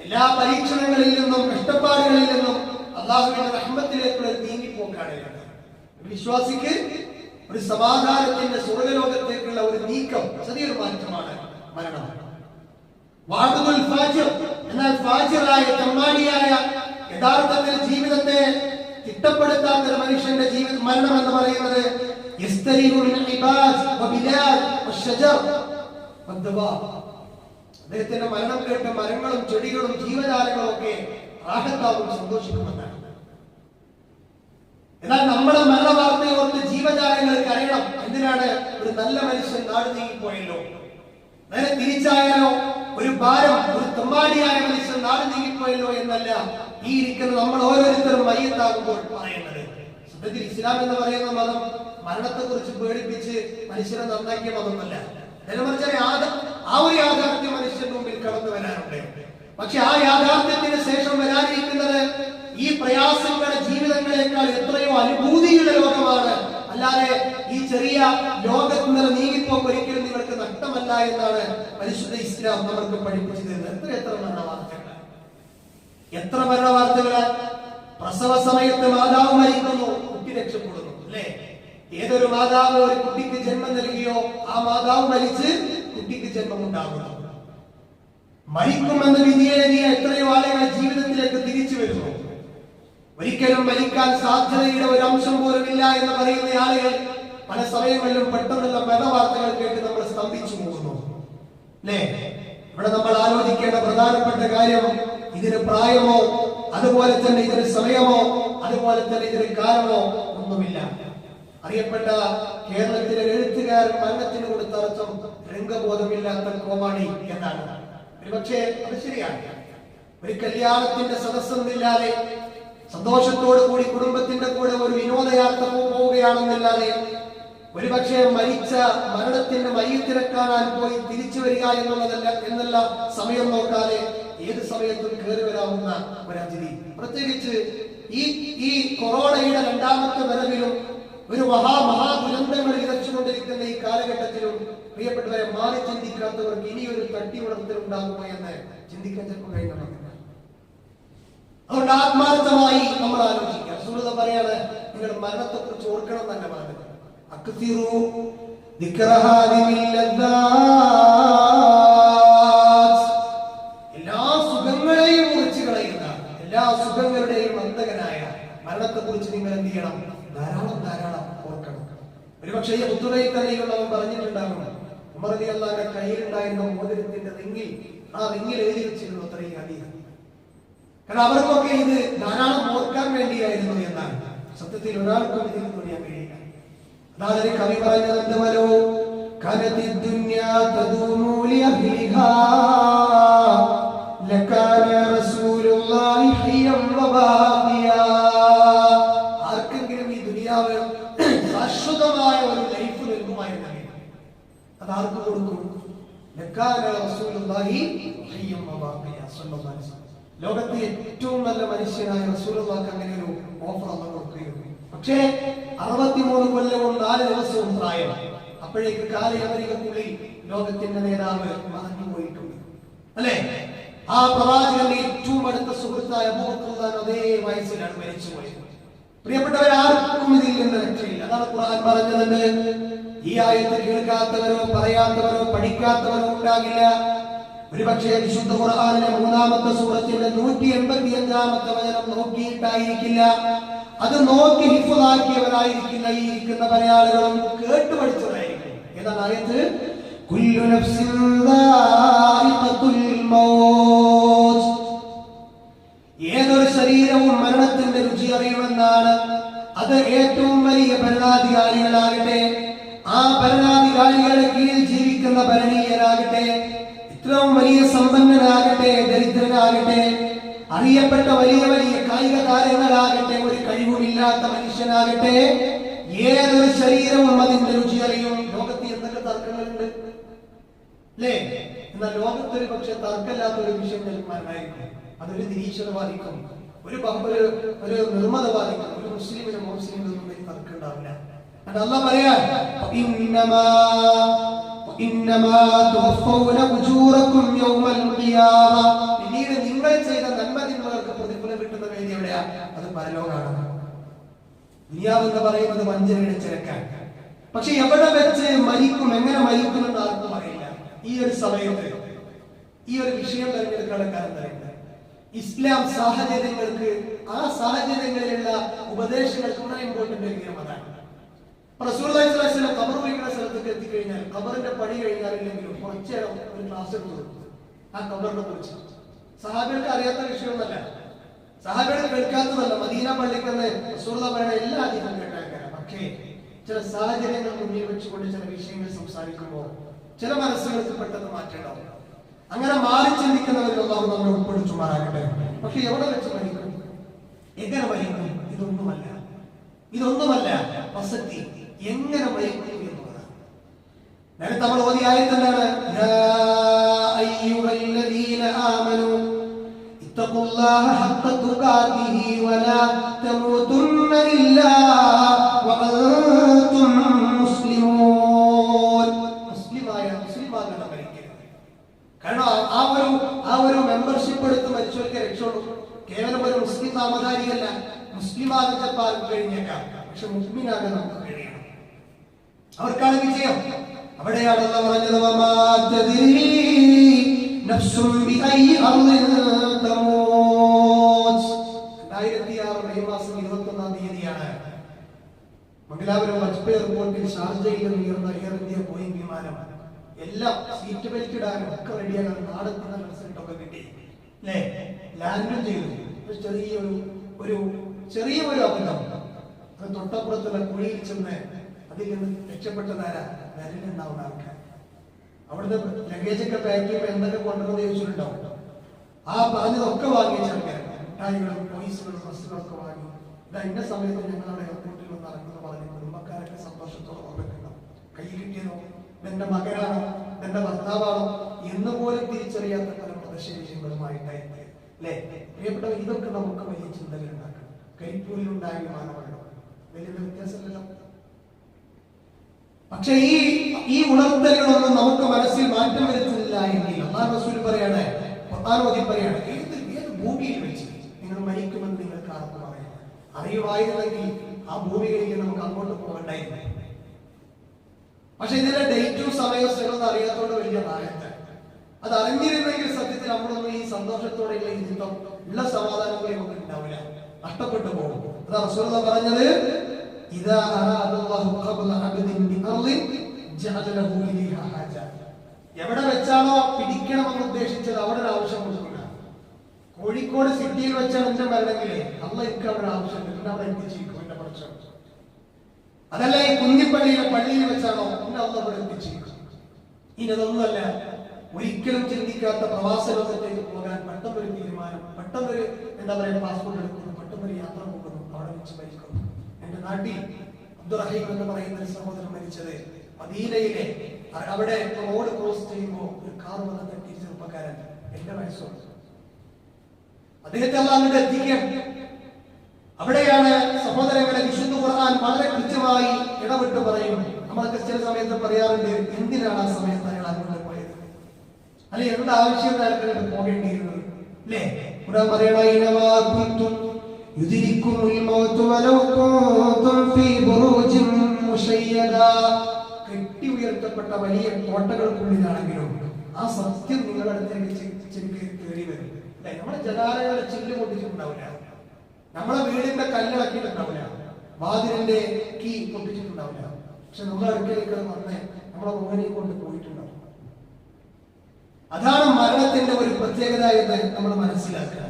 എല്ലാ പരീക്ഷണങ്ങളിൽ നിന്നും കഷ്ടപ്പാടുകളിൽ നിന്നും അല്ലാഹുവിന്റെ റഹ്മത്തിലേക്കുള്ള നീങ്ങിപ്പോക്കാണ്. വിശ്വാസിക്ക് ഒരു സമാധാനത്തിന്റെ സ്വർഗ്ഗലോകത്തേക്കുള്ള ഒരു നീക്കം, ചെറിയൊരു മാറ്റമാണ് മരണം. വാദുൽ ഫാജിർ, എന്നാൽ ഫാജിറായ തമ്മാടിയായ യഥാർത്ഥത്തിൽ ജീവിതത്തെ തിട്ടപ്പെടുത്താത്ത ഒരു മനുഷ്യന്റെ മരണം എന്ന് പറയുന്നത് അദ്ദേഹത്തിന്റെ മരണം കേട്ട് മരങ്ങളും ചെടികളും ജീവജാലങ്ങളും ഒക്കെ റാഹത്താവും സന്തോഷിക്കുമെന്നാണ്. എന്നാൽ നമ്മുടെ മരണവാർത്തയെ ഓർത്ത് ജീവജാലങ്ങൾ കരയണം. എന്തിനാണ്? ഒരു നല്ല മനുഷ്യൻ നാട് നീങ്ങിപ്പോയല്ലോ. നേരെ തിരിച്ചായാലോ, ഒരു ഭാരം, ഒരു തമ്മാടിയായ മനുഷ്യൻ നാട് നീങ്ങിപ്പോയല്ലോ എന്നല്ല ഈ ഇരിക്കുന്ന നമ്മൾ ഓരോരുത്തരും മയ്യത്താകുമ്പോൾ പറയുന്നത്. സത്യത്തിൽ ഇസ്ലാം എന്ന് പറയുന്ന മതം മരണത്തെ കുറിച്ച് പേടിപ്പിച്ച് മനുഷ്യനെ നന്നാക്കിയ മതമല്ല. നേരെ ആ ഒരു യാഥാർത്ഥ്യം മനുഷ്യന്റെ മുമ്പിൽ കടന്നു വരാനുണ്ട്. പക്ഷെ ആ യാഥാർത്ഥ്യത്തിന് ശേഷം വരാനിരിക്കുന്നത് ഈ പ്രയാസങ്ങളുടെ ജീവിതങ്ങളെക്കാൾ എത്രയോ അനുഭൂതിയുടെ ലോകമാണ്. അല്ലാതെ ഈ ചെറിയ ലോകത്ത് നിന്ന് നീങ്ങിപ്പോക്ക് ഒരിക്കലും നിങ്ങൾക്ക് നഷ്ടമല്ല എന്നാണ് പരിശുദ്ധ ഇസ്ലാം നമ്മൾക്ക് പഠിപ്പിച്ചു തരുന്നത്. എത്ര മരണവാർത്തകളാണ്, എത്ര മരണവാർത്തകളാണ്. പ്രസവ സമയത്ത് മാതാവ് മരിക്കുന്നു, കുട്ടി രക്ഷപ്പെടുന്നു, അല്ലേ? ഏതൊരു മാതാവ് ഒരു കുട്ടിക്ക് ജന്മം നൽകിയോ ആ മാതാവ് മരിച്ച് കുട്ടിക്ക് ജന്മം ഉണ്ടാകുന്നു. മരിക്കുമെന്ന് വിധിയെഴുതിയ എത്രയോ ആളുകൾ ജീവിതത്തിലേക്ക് തിരിച്ചു വരുന്നു. ഒരിക്കലും മരിക്കാൻ സാധ്യതയുടെ ഒരു അംശം പോലും ഇല്ല എന്ന് പറയുന്ന ആളുകൾ പല സമയങ്ങളിലും പെട്ടെന്നുള്ള മരണവാർത്തകൾ കേട്ട് നമ്മൾ സ്തംഭിച്ചു പോകുന്നു, അല്ലേ? ഇവിടെ നമ്മൾ ആലോചിക്കേണ്ട പ്രധാനപ്പെട്ട കാര്യം, ഇതിന് പ്രായമോ അതുപോലെ തന്നെ ഇതിന് സമയമോ അതുപോലെ തന്നെ ഇതിന് കാലമോ ഒന്നുമില്ല. അറിയപ്പെട്ട കേരളത്തിലെ എഴുത്തുകാരൻ മരണത്തിന് കൊടുത്ത അർത്ഥം രംഗബോധമില്ലാത്ത കോമാളി എന്നാണ്. ഒരുപക്ഷെ അത് ശരിയാണ്. ഒരു കല്യാണത്തിന്റെ സദസ്സൊന്നില്ലാതെ സന്തോഷത്തോടു കൂടി കുടുംബത്തിന്റെ കൂടെ ഒരു വിനോദയാത്ര പോവുകയാണെന്നില്ലാതെ, ഒരുപക്ഷെ മരിച്ച മരണത്തിന്റെ മയ്യത്തിനെ കാണാൻ പോയി തിരിച്ചു വരിക എന്നുള്ള സമയം നോക്കാതെ ഏത് സമയത്തും കയറി വരാവുന്ന ഒരു അതിഥി. പ്രത്യേകിച്ച് ഈ കൊറോണയുടെ 2ാമത്തെ വരവിലും ഒരു മഹാദുരന്തങ്ങൾ ഇരച്ചുകൊണ്ടിരിക്കുന്ന ഈ കാലഘട്ടത്തിലും പ്രിയപ്പെട്ടവരെ, മാറി ചിന്തിക്കാത്തവർക്ക് ഇനിയൊരു തട്ടി ഉണർത്തൽ ഉണ്ടാകുമോ എന്ന് ചിന്തിക്കാൻ ചിലപ്പോൾ കഴിയണം. അതുകൊണ്ട് ആത്മാർത്ഥമായി നമ്മൾ ആലോചിക്കുക. റസൂലുള്ളാഹി പറയാണ്, നിങ്ങൾ മരണത്തെ കുറിച്ച് ഓർക്കണം തന്നെ പറഞ്ഞത്. അക്സിറു ദിക്റഹാദിൽ ലദ്ദാത്ത്, എല്ലാ സുഖങ്ങളെയും മുറിച്ചു കളയുന്ന, എല്ലാ സുഖങ്ങളുടെയും അന്തകനായ മരണത്തെ കുറിച്ച് നിങ്ങൾ എന്ത് ചെയ്യണം? പക്ഷേ ഈ മുത്തുബയിൽ തന്നെയുള്ളവൻ പറഞ്ഞിട്ടുണ്ടാകും, ഉമർ റളിയല്ലാഹുവിന്റെ കയ്യിലുണ്ടായിരുന്ന മോതിരത്തിന്റെ റിങ്ങിൽ, ആ റിങ്ങിൽ എഴുതി വെച്ചിരുന്നു അത്രയും ഹദീസ്. കാരണം അവർക്കൊക്കെ ഇത് ധാരാളം ഓർക്കാൻ വേണ്ടിയായിരുന്നു എന്നാണ്. സത്യത്തിൽ ഒരാൾക്കും ഇതിൽ തുണിയാൻ കഴിയില്ല. അതായത് കവി പറഞ്ഞത് വലോ കനതി ദുനിയാ തദൂമു ലിഅഹ്ലിഹാ ലകാന റസൂലുള്ളാഹി ഹയ്യം വബാഖിയാ. ആർക്കെങ്കിലും ഈ ദുനിയാവ് ശാശ്വതമായ ഒരു ലൈഫ് നൽകുമായിരുന്നെങ്കിൽ അത് ആർക്ക് കൊടുക്കും? ലകാന റസൂലുള്ളാഹി ഹയ്യം വബാഖിയാ സ്വല്ലല്ലാഹു അലൈഹി വസല്ലം. ലോകത്തെ ഏറ്റവും നല്ല മനുഷ്യനായ റസൂലുള്ളാഹിക്ക് അങ്ങനെ ഒരു ഓഫർ അല്ലാഹു കൊടുക്കുകയുള്ളൂ. പക്ഷേ 63 കൊല്ലവും 4 ദിവസവും പ്രായം. അപ്പോഴേക്ക് കാലയവരികൾക്കുള്ളിൽ ലോകത്തിന്റെ നേതാവ് മറന്നുപോയിട്ടുണ്ട്, അല്ലെ? ആ പ്രവാചകന്റെ ഏറ്റവും അടുത്ത സുഹൃത്തായ അബൂബക്കർ അതേ വയസ്സിലാണ് മരിച്ചുപോയത്. പ്രിയപ്പെട്ടവരാർക്കും ഇതിൽ നിന്ന് രക്ഷയില്ല. അതാണ് ഖുർആൻ പറഞ്ഞത്. ഈ ആയത്ത് കേൾക്കാത്തവരോ പറയാത്തവരോ പഠിക്കാത്തവരോ ഉണ്ടാകില്ല. ഒരുപക്ഷെ വിശുദ്ധ ഖുർആനിലെ 3-ാമത്തെ സൂറത്തിന്റെ 185-ാമത്തെ വചനം നോക്കിയിട്ടായിരിക്കില്ല, അത് നോക്കി ഹിഫ്ളാക്കിയവരായിരിക്കില്ല ഈ ഇരിക്കുന്ന പല ആളുകളും, കേട്ടു പഠിച്ചവരായിരിക്കും. ഏതാണ് ആയത്ത്? കുല്ലു നഫ്സിൻ ദാഇഖത്തുൽ മൗത്ത്. ഏതൊരു ശരീരവും മരണത്തിന്റെ രുചി അറിയുമെന്നാണ്. അത് ഏറ്റവും വലിയ ഭരണാധികാരികളാകട്ടെ, ആ ഭരണാധികാരികളുടെ കീഴിൽ ജീവിക്കുന്ന ഭരണീയരാകട്ടെ, ഏറ്റവും വലിയ സമ്പന്നനാകട്ടെ ദരിദ്രനാകട്ടെ, അറിയപ്പെട്ട വലിയ വലിയ കായിക താരങ്ങളാകട്ടെ, ഒരു കഴിവുമില്ലാത്ത മനുഷ്യനാകട്ടെ, ഏതൊരു ശരീരവും അതിന്റെ രുചി അറിയും. ലോകത്ത് എന്തൊക്കെ തർക്കങ്ങളുണ്ട്, അല്ലേ? എന്നാൽ ലോകത്തൊരു പക്ഷെ തർക്കമില്ലാത്ത ഒരു വിഷയം മരണമായിരിക്കും. അതൊരു നിരീശ്വരവാദിക്കും ഒരു നിർമ്മതവാദിക്കും ഒരു മുസ്ലിമിനും മുസ്ലിമിനും തർക്കം ഉണ്ടാവില്ല. അല്ലാഹു പറയാ പിന്നീട് നിങ്ങൾ ചെയ്ത നന്മതിന്മകൾക്ക് പ്രതിഫലം കിട്ടുന്ന വേദി എവിടെയാ? അത് പരലോകമാണ്. ദുനിയാവ് എന്ന് പറയുന്നത് വഞ്ചനയുടെ ചിരക്കാൻ. പക്ഷെ എവിടെ വെച്ച് മരിക്കും, എങ്ങനെ മരിക്കും എന്ന് ആർക്കും അറിയില്ല. ഈ ഒരു സമയത്ത് ഈ ഒരു വിഷയം തെരഞ്ഞെടുക്കാനുള്ള കാരണം അറിയില്ല. ഇസ്ലാം സാഹചര്യങ്ങൾക്ക്, ആ സാഹചര്യങ്ങളിലുള്ള ഉപദേശങ്ങൾക്ക് വളരെ ഇമ്പോർട്ടന്റ് ആയിരിക്കും. അതാണ് റസൂലുള്ളാഹി സ്വല്ലല്ലാഹു അലൈഹി വസല്ലം ഖബർ വയ്ക്കുന്ന സ്ഥലത്തേക്ക് എത്തിക്കഴിഞ്ഞാൽ ഖബറിന്റെ പണി കഴിഞ്ഞാലില്ലെങ്കിലും കുറച്ചേരം ഒരു ക്ലാസ് എടുത്തു കൊടുക്കും ആ ഖബറിനെ കുറിച്ച്. സഹാബികൾക്ക് അറിയാത്ത വിഷയമൊന്നല്ല, സഹാബികൾ കേൾക്കാത്തതല്ല. മദീന പള്ളിക്കെന്ന് റസൂലുള്ളാഹി പറയുന്ന എല്ലാ ഹദീസും കേട്ടാൽ. പക്ഷേ ചില സാഹചര്യങ്ങൾ മുന്നിൽ വെച്ചുകൊണ്ട് ചില വിഷയങ്ങൾ സംസാരിക്കുമ്പോൾ ചില മനസ്സുകൾക്ക് പെട്ടെന്ന് മാറ്റേണ്ടാവും. അങ്ങനെ മാറി ചിന്തിക്കുന്നവരിൽ അല്ലാഹു നമ്മെ ഉൾപ്പെടുത്തുമാറാകട്ടെ. പക്ഷെ എവിടെ വെച്ച് മരിക്കും, എങ്ങനെ മരിക്കും? ഇതൊന്നുമല്ല പ്രസക്തി. എങ്ങനെ മരിക്കും എന്നുള്ളതാണ്. നേരത്തെ നമ്മൾ ഓതി ആയത്തെന്താണ്? യാ അയ്യുഹല്ലദീന ആമനൂ ഇത്തഖുല്ലാഹ ഹഖ്ക തുഖാതിഹി വലാ തമൂതുന്ന ഇല്ലാ വഅൻതും മുസ്ലിമൂൻ. മുസ്ലിമാകണം മരിക്കരുത്. കാരണം ആ ഒരു മെമ്പർഷിപ്പ് എടുത്ത് മരിച്ചവർക്ക് രക്ഷയുള്ളൂ. കേവലം ഒരു മുസ്ലിം നാമധാരിയല്ല. മുസ്ലിമാകാൻ ചിലപ്പോൾ കഴിഞ്ഞേക്കാം, പക്ഷെ മുസ്ലിമാകാൻ നമുക്ക് കഴിയണം. അവർക്കാണ് വിജയം. അവിടെയാണ് അല്ലാഹു പറഞ്ഞത് വമാ തദ്രീ നഫ്സുൻ ബിഅയ്യി അർളിൻ തമൂത്. 2006 മെയ് മാസം 21-ാം തീയതിയാണ് മംഗലാപുരം വാജ്പേയി എയർപോർട്ടിൽ ഷാർജയിൽ നിന്ന് എയർ ഇന്ത്യ ബോയിംഗ് വിമാനം എല്ലാം സീറ്റ് ബെൽറ്റ് ഇടാനും ഒക്കെ റെഡിയാകാൻ നാടെത്തുന്ന റിസൾട്ട് ഒക്കെ കിട്ടി, അല്ലേ? ലാൻഡും ചെയ്തു. ചെറിയൊരു അബദ്ധം. അത് തൊട്ടപ്പുറത്തുള്ള കുഴിയിൽ ചെന്ന് അതിൽ നിന്ന് രക്ഷപ്പെട്ടതാരാ? വരലുണ്ടാവുന്ന ആൾക്കാർ. അവിടുത്തെ ലഗേജൊക്കെ പാക്ക് ചെയ്യുമ്പോൾ എന്തൊക്കെ കൊണ്ടുവന്ന് ചോദിച്ചിട്ടുണ്ടാവും. ആ പറഞ്ഞതൊക്കെ വാങ്ങിയ ആൾക്കാർ മിഠായികളും പോയിസുകളും ബസ്സുകളൊക്കെ വാങ്ങി. ഇതാ ഇന്ന സമയത്ത് ഞങ്ങളുടെ എയർപോർട്ടിൽ ഒന്ന് ഇറങ്ങുന്ന പറഞ്ഞ് കുടുംബക്കാരൊക്കെ സന്തോഷത്തോടെ വന്നിട്ടുണ്ടാവും. കൈ കിട്ടിയതോ ഇതെന്റെ മകനാണോ ഇതെന്റെ ഭർത്താവാണോ എന്ന് പോലും തിരിച്ചറിയാത്ത പല പ്രതിഷേധങ്ങളുമായിട്ടായിട്ട്, അല്ലേ? പ്രിയപ്പെട്ടവർ, ഇതൊക്കെ നമുക്ക് വലിയ ചിന്തകൾ ഉണ്ടാക്കണം. കരിപ്പൂരിലുണ്ടായ വിമാനമല്ലോ, വലിയ വ്യത്യാസമല്ലല്ലോ. പക്ഷെ ഈ ഉണർത്തലുകളൊന്നും നമുക്ക് മനസ്സിൽ മാറ്റം വരുത്തുന്നില്ല എങ്കിൽ അല്ലാഹു റസൂൽ പറയാണ്, ഖുർആൻ പറയാണ്, ഏത് ഭൂമിയിൽ വെച്ച് നിങ്ങൾ മരിക്കുമെന്ന് നിങ്ങൾക്ക് ആർക്കും അറിയാം. അറിയുമായിരുന്നെങ്കിൽ ആ ഭൂമിയിലേക്ക് നമുക്ക് അങ്ങോട്ട് പോകണ്ടായിരുന്നു. പക്ഷെ ഇതിന്റെ ഡേറ്റും സമയവും സ്ഥലമൊന്നും അറിയാത്തോണ്ട് വലിയ ഭാഗത്ത് അത് അറിഞ്ഞിരുന്നെങ്കിൽ സത്യത്തിൽ നമ്മളൊന്നും ഈ സന്തോഷത്തോടെയുള്ള ഈ ജീവിതം ഉള്ള സമാധാനങ്ങളെ നമുക്ക് ഉണ്ടാവില്ല, നഷ്ടപ്പെട്ടു പോകും. അതാ റസൂലുള്ളാഹി പറഞ്ഞത്, ഇദാ അറാദല്ലാഹു ഖബ്ല അബ്ദിൻ എവിടെ വെച്ചാണോ പിടിക്കണമെന്ന് ഉദ്ദേശിച്ചത് അവിടെ ഒരു ആവശ്യം കൊടുക്കില്ല. കോഴിക്കോട് സിറ്റിയിൽ വെച്ചാണ് എന്റെ മരണമെങ്കിലേ അല്ല എനിക്ക് അവിടെ ആവശ്യമുണ്ട്, പിന്നെ അവിടെ എത്തിച്ചിരിക്കും എന്റെ പ്രശ്നം. അതല്ല ഈ കുഞ്ഞിപ്പള്ളിയിലെ പള്ളിയിൽ വെച്ചാണോ പിന്നെ അല്ല അവിടെ എത്തിച്ചിരിക്കും. ഇനി അതൊന്നുമല്ല, ഒരിക്കലും ചിന്തിക്കാത്ത പ്രവാസ ലോകത്തേക്ക് പോകാൻ പെട്ടെന്നൊരു തീരുമാനം, പെട്ടെന്നൊരു എന്താ പറയുക പാസ്പോർട്ട് എടുക്കുന്നു, പെട്ടെന്നൊരു യാത്ര പോകുന്നു, അവിടെ വെച്ച് മരിക്കുന്നു. എന്റെ നാട്ടിൽ അബ്ദുറഹീം എന്ന് പറയുന്ന ഒരു സഹോദരൻ മരിച്ചത് മദീനയിലെ അവിടെ റോഡ് ക്രോസ് ചെയ്യുമ്പോൾ ഒരു കാർ വന്ന് തട്ടി, ചെറുപ്പക്കാരൻ, എന്റെ വയസ്സുണ്ട്. അദ്ദേഹത്തെ അങ്ങോട്ട് എത്തിക്കാൻ അവിടെയാണ് സഹോദരങ്ങളെ വിശുദ്ധ ഖുർആൻ വളരെ കൃത്യമായി ഇടപെട്ട് പറയും. നമ്മളൊക്കെ ചില സമയത്ത് പറയാറുണ്ട്, എന്തിനാണ് ആ സമയത്ത് അയാൾ അങ്ങോട്ട് പോയത്, അല്ലെ എന്ത് ആവശ്യം അയാൾക്ക് പോകേണ്ടിയിരുന്നത്, അല്ലേ? ഖുർആൻ പറയണ കെട്ടി ഉയർത്തപ്പെട്ട വലിയ കോട്ടകൾക്കുള്ളിലാണെങ്കിലും ആ സത്യം നിങ്ങളുടെ അടുത്തേക്ക് കയറി വരും. അല്ലെ, നമ്മുടെ ജനാലകളുടെ ചില്ല് പൊട്ടിച്ചിട്ടുണ്ടാവില്ല, നമ്മളെ വീടിന്റെ കല്ലിളക്കിയിട്ടുണ്ടാവില്ല, വാതിലിന്റെ കീ പൊട്ടിച്ചിട്ടുണ്ടാവില്ല. പക്ഷെ നമ്മുടെ അടുക്കലേക്ക് വന്ന് നമ്മളെ മോഹനെ കൊണ്ട് പോയിട്ടുണ്ടാവും. അതാണ് മരണത്തിന്റെ ഒരു പ്രത്യേകത എന്ന് നമ്മൾ മനസ്സിലാക്കുക.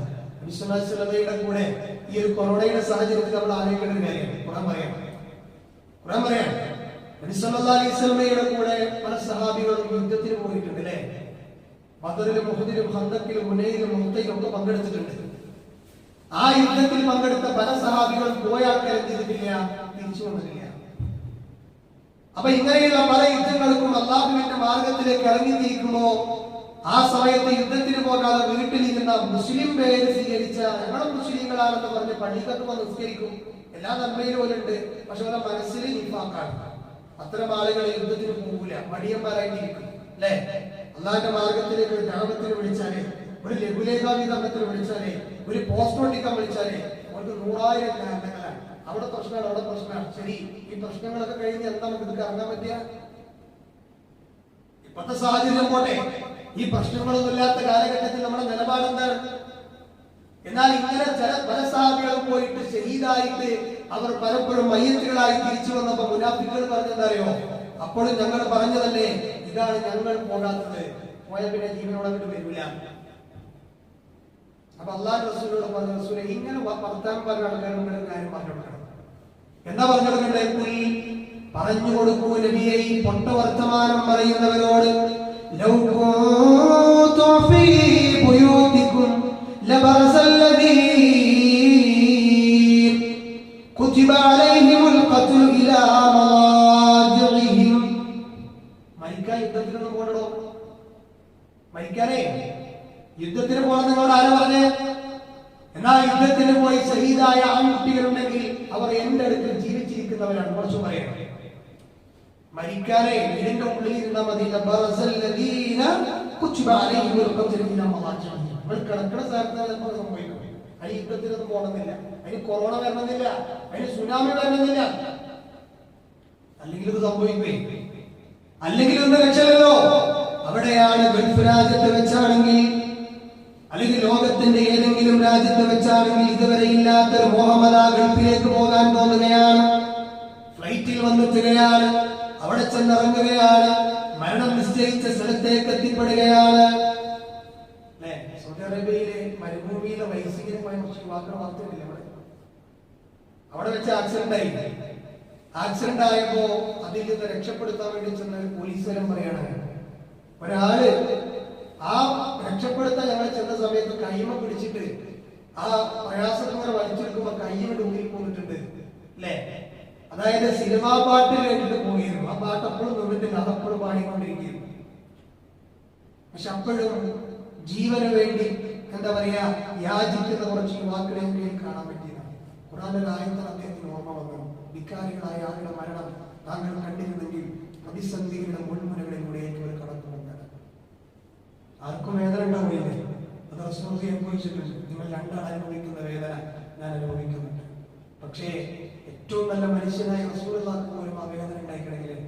വിശ്വനാഥയുടെ കൂടെ ഈ ഒരു കൊറോണയുടെ സാഹചര്യത്തിൽ നമ്മൾ ആലോചിക്കേണ്ട ഒരു കാര്യമാണ്. ഖുർആൻ പറയാം നബി സല്ലല്ലാഹു അലൈഹി വസല്ലമയുടെ കൂടെ പല സഹാബികളും യുദ്ധത്തിന് പോയിട്ടുണ്ട്, അല്ലേ? ബദറിലും ഉഹദിലും ഖന്തക്കിലും ഹുനൈനിലും മുഅത്തയിലും ഒക്കെ പങ്കെടുത്തിട്ടുണ്ട്. ആ യുദ്ധത്തിൽ പങ്കെടുത്ത പല സഹാബികൾ പോയ ആൾക്കാർ എന്ത് ചെയ്തിട്ടില്ല, തിരിച്ചു വന്നിട്ടില്ല. അപ്പൊ ഇങ്ങനെയുള്ള പല യുദ്ധങ്ങൾക്കും അല്ലാഹുവിന്റെ മാർഗത്തിലേക്ക് ഇറങ്ങിത്തിരിക്കുമ്പോ ആ സമയത്ത് യുദ്ധത്തിന് പോകാതെ വീട്ടിലിരുന്ന മുസ്ലിം പേര് സ്വീകരിച്ച ഞങ്ങളും മുസ്ലിങ്ങളാണെന്ന് പറഞ്ഞ് പള്ളിക്കൊക്കെ നിസ്കരിക്കും, എല്ലാ നന്മയിലും പോലുണ്ട്. പക്ഷെ അവരുടെ മനസ്സിൽ നിഫാക്കാണ്. അത്തരം ആളുകൾ യുദ്ധത്തിന് പോകൂല, മടിയന്മാരായിട്ടിരിക്കും, അല്ലെ? അള്ളാഹിന്റെ മാർഗത്തിലേക്ക് ഒരു ദഅവത്തിന് വിളിച്ചാലേ, ഒരു ലഘുലേഖാവിതരണത്തിന് വിളിച്ചാലേ, ഒരു പോസ്റ്റ് ഒട്ടിക്കാൻ വിളിച്ചാലേ അവർക്ക് 100,000 കാരണങ്ങളാണ്. അവിടെ പ്രശ്നമാണ്, അവിടെ പ്രശ്നമാണ്. ശരി, ഈ പ്രശ്നങ്ങളൊക്കെ കഴിഞ്ഞ് എന്താ നമുക്ക് ഇതൊക്കെ ഇറങ്ങാൻ പറ്റുക? ഇപ്പോഴത്തെ സാഹചര്യം പോട്ടെ, ഈ പ്രശ്നങ്ങളൊന്നും ഇല്ലാത്ത കാലഘട്ടത്തിൽ നമ്മുടെ നിലപാട് എന്താണ്? എന്നാൽ ഇങ്ങനെ ചില പല സഹാബികളും പോയിട്ട് ഷഹീദായിട്ട് അവർ പലപ്പോഴും മയ്യത്തുകളായി തിരിച്ചു വന്നപ്പോ മുനാഫിക്കുകൾ പറഞ്ഞെന്താ അറിയോ? അപ്പോഴും ഞങ്ങൾ പറഞ്ഞതല്ലേ, ഇതാണ് ഞങ്ങൾ പോകാത്തത്, പോയ പിന്നെ ജീവനോടെ അങ്ങോട്ട് വരില്ല. അപ്പൊ അള്ളാഹു റസൂലിനോട് പറഞ്ഞ, റസൂലെ ഇങ്ങനെ വർത്താനം പറഞ്ഞ ആൾക്കാരുടെ കാര്യം പറഞ്ഞു കൊടുക്കണം. എന്താ പറഞ്ഞു കൊടുക്കണ്ടേ? പറഞ്ഞു കൊടുക്കൂ നബിയെ, ഈ പൊട്ട വർത്തമാനം പറയുന്നവരോട്, ലൗ കുന്തു ഫീ ബുയൂതികും ലബറസല്ലദീൻ കുതിബ അലൈഹിമുൽ ഖത്ലു ഇലാ മവാജിഇഹിം. മരിക്കാൻ യുദ്ധത്തിനൊന്നും പോകണോ? മരിക്കാനേ യുദ്ധത്തിന് പോകണം നിങ്ങളോട് ആരാ പറഞ്ഞേ? എന്നാൽ യുദ്ധത്തിന് പോയി ഷഹീദായ ആൺകുട്ടികളുണ്ടെങ്കിൽ അവർ എന്റെ അടുത്ത് ജീവിച്ചിരിക്കുന്നവരാണ്. കുറച്ച് പറയണം, മരിക്കാനേ ഇതിന്റെ ഉള്ളിൽ ഇരുന്നാൽ മതി. നമ്മൾ കിടക്കുന്ന സ്ഥലത്ത് സംഭവിക്കും. അതിന് യുദ്ധത്തിനൊന്നും പോകണമെന്നില്ല, അതിന് കൊറോണ വരണമെന്നില്ല, അതിന് സുനാമി വരണമെന്നില്ല. അല്ലെങ്കിൽ ഇത് സംഭവിക്കേ, അല്ലെങ്കിൽ ഒന്നും രക്ഷല്ലോ. അവിടെയാണ് ഗൾഫ് രാജ്യത്ത് വെച്ചാണെങ്കിൽ, അല്ലെങ്കിൽ ലോകത്തിന്റെ ഏതെങ്കിലും രാജ്യത്ത് വെച്ചാണെങ്കിൽ ഇതുവരെ ഇല്ലാത്തൊരു മോഹമത ഗൾഫിലേക്ക് പോകാൻ തോന്നുകയാണ്. ഫ്ലൈറ്റിൽ വന്നെത്തുകയാണ്, അവിടെ ചെന്നിറങ്ങുകയാണ്, മരണം നിശ്ചയിച്ച സ്ഥലത്തേക്ക് എത്തിപ്പെടുകയാണ്. സൗദി അറേബ്യയിലെ മരുഭൂമിയിലെ വൈസിങ്ങിന് പോയ യുവാക്കൾ വാർത്തയില്ല, അവിടെ വെച്ച് ആക്സിഡന്റ് ആയപ്പോ അതിൽ നിന്ന് രക്ഷപ്പെടുത്താൻ വേണ്ടി ചെന്ന പോലീസുകാരൻ പറയാണ്, ഒരാള് ആ രക്ഷപ്പെടുത്താൻ ഞങ്ങൾ ചെന്ന സമയത്ത് കൈമ പിടിച്ചിട്ട് ആ പ്രയാസത്തിനെ വലിച്ചെടുക്കുമ്പോ കൈയുടെ ഉള്ളിൽ പോന്നിട്ടുണ്ട്, അല്ലേ? അതായത് സിനിമാ പാട്ട് കേട്ടിട്ട് പോയിരുന്നു. ആ പാട്ട് അപ്പോഴും നിന്നിട്ടില്ല, അതപ്പോഴും പാടിക്കൊണ്ടിരിക്കുന്നു. പക്ഷെ അപ്പോഴും ജീവന് വേണ്ടി എന്താ പറയാ യാചിക്കുന്ന കുറച്ച് യുവാക്കളെ കാണാൻ പറ്റിയതാണ്. ഖുർആനിലെ ആയത്താണ് അദ്ദേഹത്തിന് ഓർമ്മ വന്നു. വികാരികളായ ആളുടെ മരണം താങ്കൾ കണ്ടിരുന്നെങ്കിൽ പ്രതിസന്ധികളുടെ മുൾമുനകളിലൂടെ അവർ കടക്കുന്നുണ്ട്. ആർക്കും വേദന ഉണ്ടാവില്ലേ? അത് റസൂലുള്ളാഹി അനുഭവിച്ചിട്ടുണ്ട്. നിങ്ങൾ രണ്ടാൾ അനുഭവിക്കുന്ന വേദന ഞാൻ അനുഭവിക്കുന്നുണ്ട്. പക്ഷേ ഏറ്റവും നല്ല മനുഷ്യനായ റസൂലുള്ളാഹിക്ക് പോലും ആ വേദന ഉണ്ടായിക്കണമെങ്കിൽ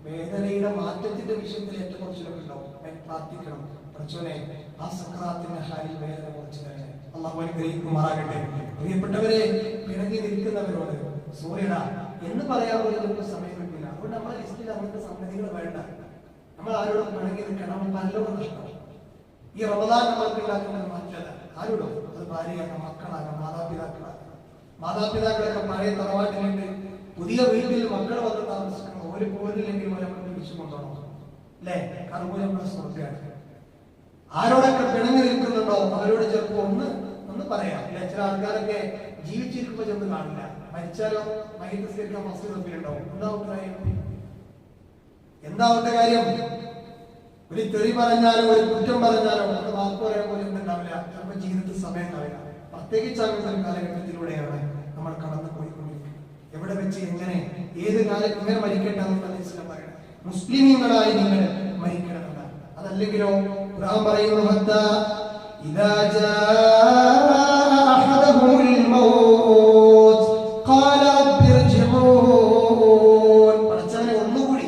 വേദനയുടെ മാറ്റത്തിന്റെ വിഷയത്തിൽ ഏറ്റവും കുറച്ചിലൊക്കെ ഉണ്ടാവും. പ്രാർത്ഥിക്കണം, പഠിച്ചോനെ ആ സക്രാത്തിന്റെ ഹാലിൽ വേദന കുറച്ച് തന്നെ അള്ളാഹു അനുഗ്രഹിക്കുമാറാകട്ടെ. പ്രിയപ്പെട്ടവരെ, പിണങ്ങി നിൽക്കുന്നവരോട് സൂര്യന എന്ന് പറയാൻ പോലും നമുക്ക് സമയം കിട്ടില്ല. അതുകൊണ്ട് നമ്മളെ ലിസ്റ്റിൽ അങ്ങനത്തെ സംഗതികൾ വേണ്ട. നമ്മൾ ആരോടും പിണങ്ങി നിൽക്കണം. നമ്മൾ പലരോടും നഷ്ടം. ഈ റമദാൻ നമ്മൾക്ക് ഉണ്ടാക്കുന്നത് മാറ്റല. ആരോടും, അത് ഭാര്യയാകാം, മക്കളാകാം, മാതാപിതാക്കളൊക്കെ പഴയ തറവാട്ടിലുണ്ട്. പുതിയ വീട്ടിൽ മക്കൾ വന്ന് താമസിക്കണം. ഒരു പോരില്ലെങ്കിലും നമ്മൾ പിടിച്ചു കൊണ്ടുപോകണം അല്ലേ? കർമ്മൂലം നമ്മുടെ സ്വർഗ്ഗമാണ്. ആരോടൊക്കെ പിണങ്ങി നിൽക്കുന്നുണ്ടോ അവരോട് ചിലപ്പോ ഒന്ന് പറയാം അല്ലെ? ചില ആൾക്കാരൊക്കെ ജീവിച്ചിരിക്കുമ്പോ ചെന്ന് കാണില്ല, മരിച്ചാലോ മയ്യത്ത് സ്വീകരിക്കാൻ ഫസ്റ്റ് തമ്മിലുണ്ടാവും. എന്താവട്ടെ കാര്യം? ഒരു തെറി പറഞ്ഞാലോ ഒരു കുറ്റം പറഞ്ഞാലോ അത് വാക്ക് പറയാൻ പോലും എന്തുണ്ടാവില്ല, ചിലപ്പോൾ ജീവിതത്തിൽ സമയം ഉണ്ടാവില്ല. പ്രത്യേകിച്ച് അങ്ങനത്തെ ഒരു കാലഘട്ടത്തിലൂടെയാണ് നമ്മൾ കടന്നു പോയിക്കൊണ്ടിരിക്കുന്നത്. എവിടെ വെച്ച് എങ്ങനെ ഏത് കാലത്ത് ഇങ്ങനെ മരിക്കട്ടെ എന്നുള്ളത് ഇസ്ലാം പറയണം. മുസ്ലിമീങ്ങളായി നിങ്ങൾ മരിക്കണമെന്നാണ്. അതല്ലെങ്കിലോ ഖുർആൻ പറയുന്നു, ഹത്താ ഇദാ ജാഅ അഹദഹുൽ മൗത്ത് ഖാല റബ്ബി ഇർജിഊൻ. പടച്ചവനെ ഒന്നുകൂടി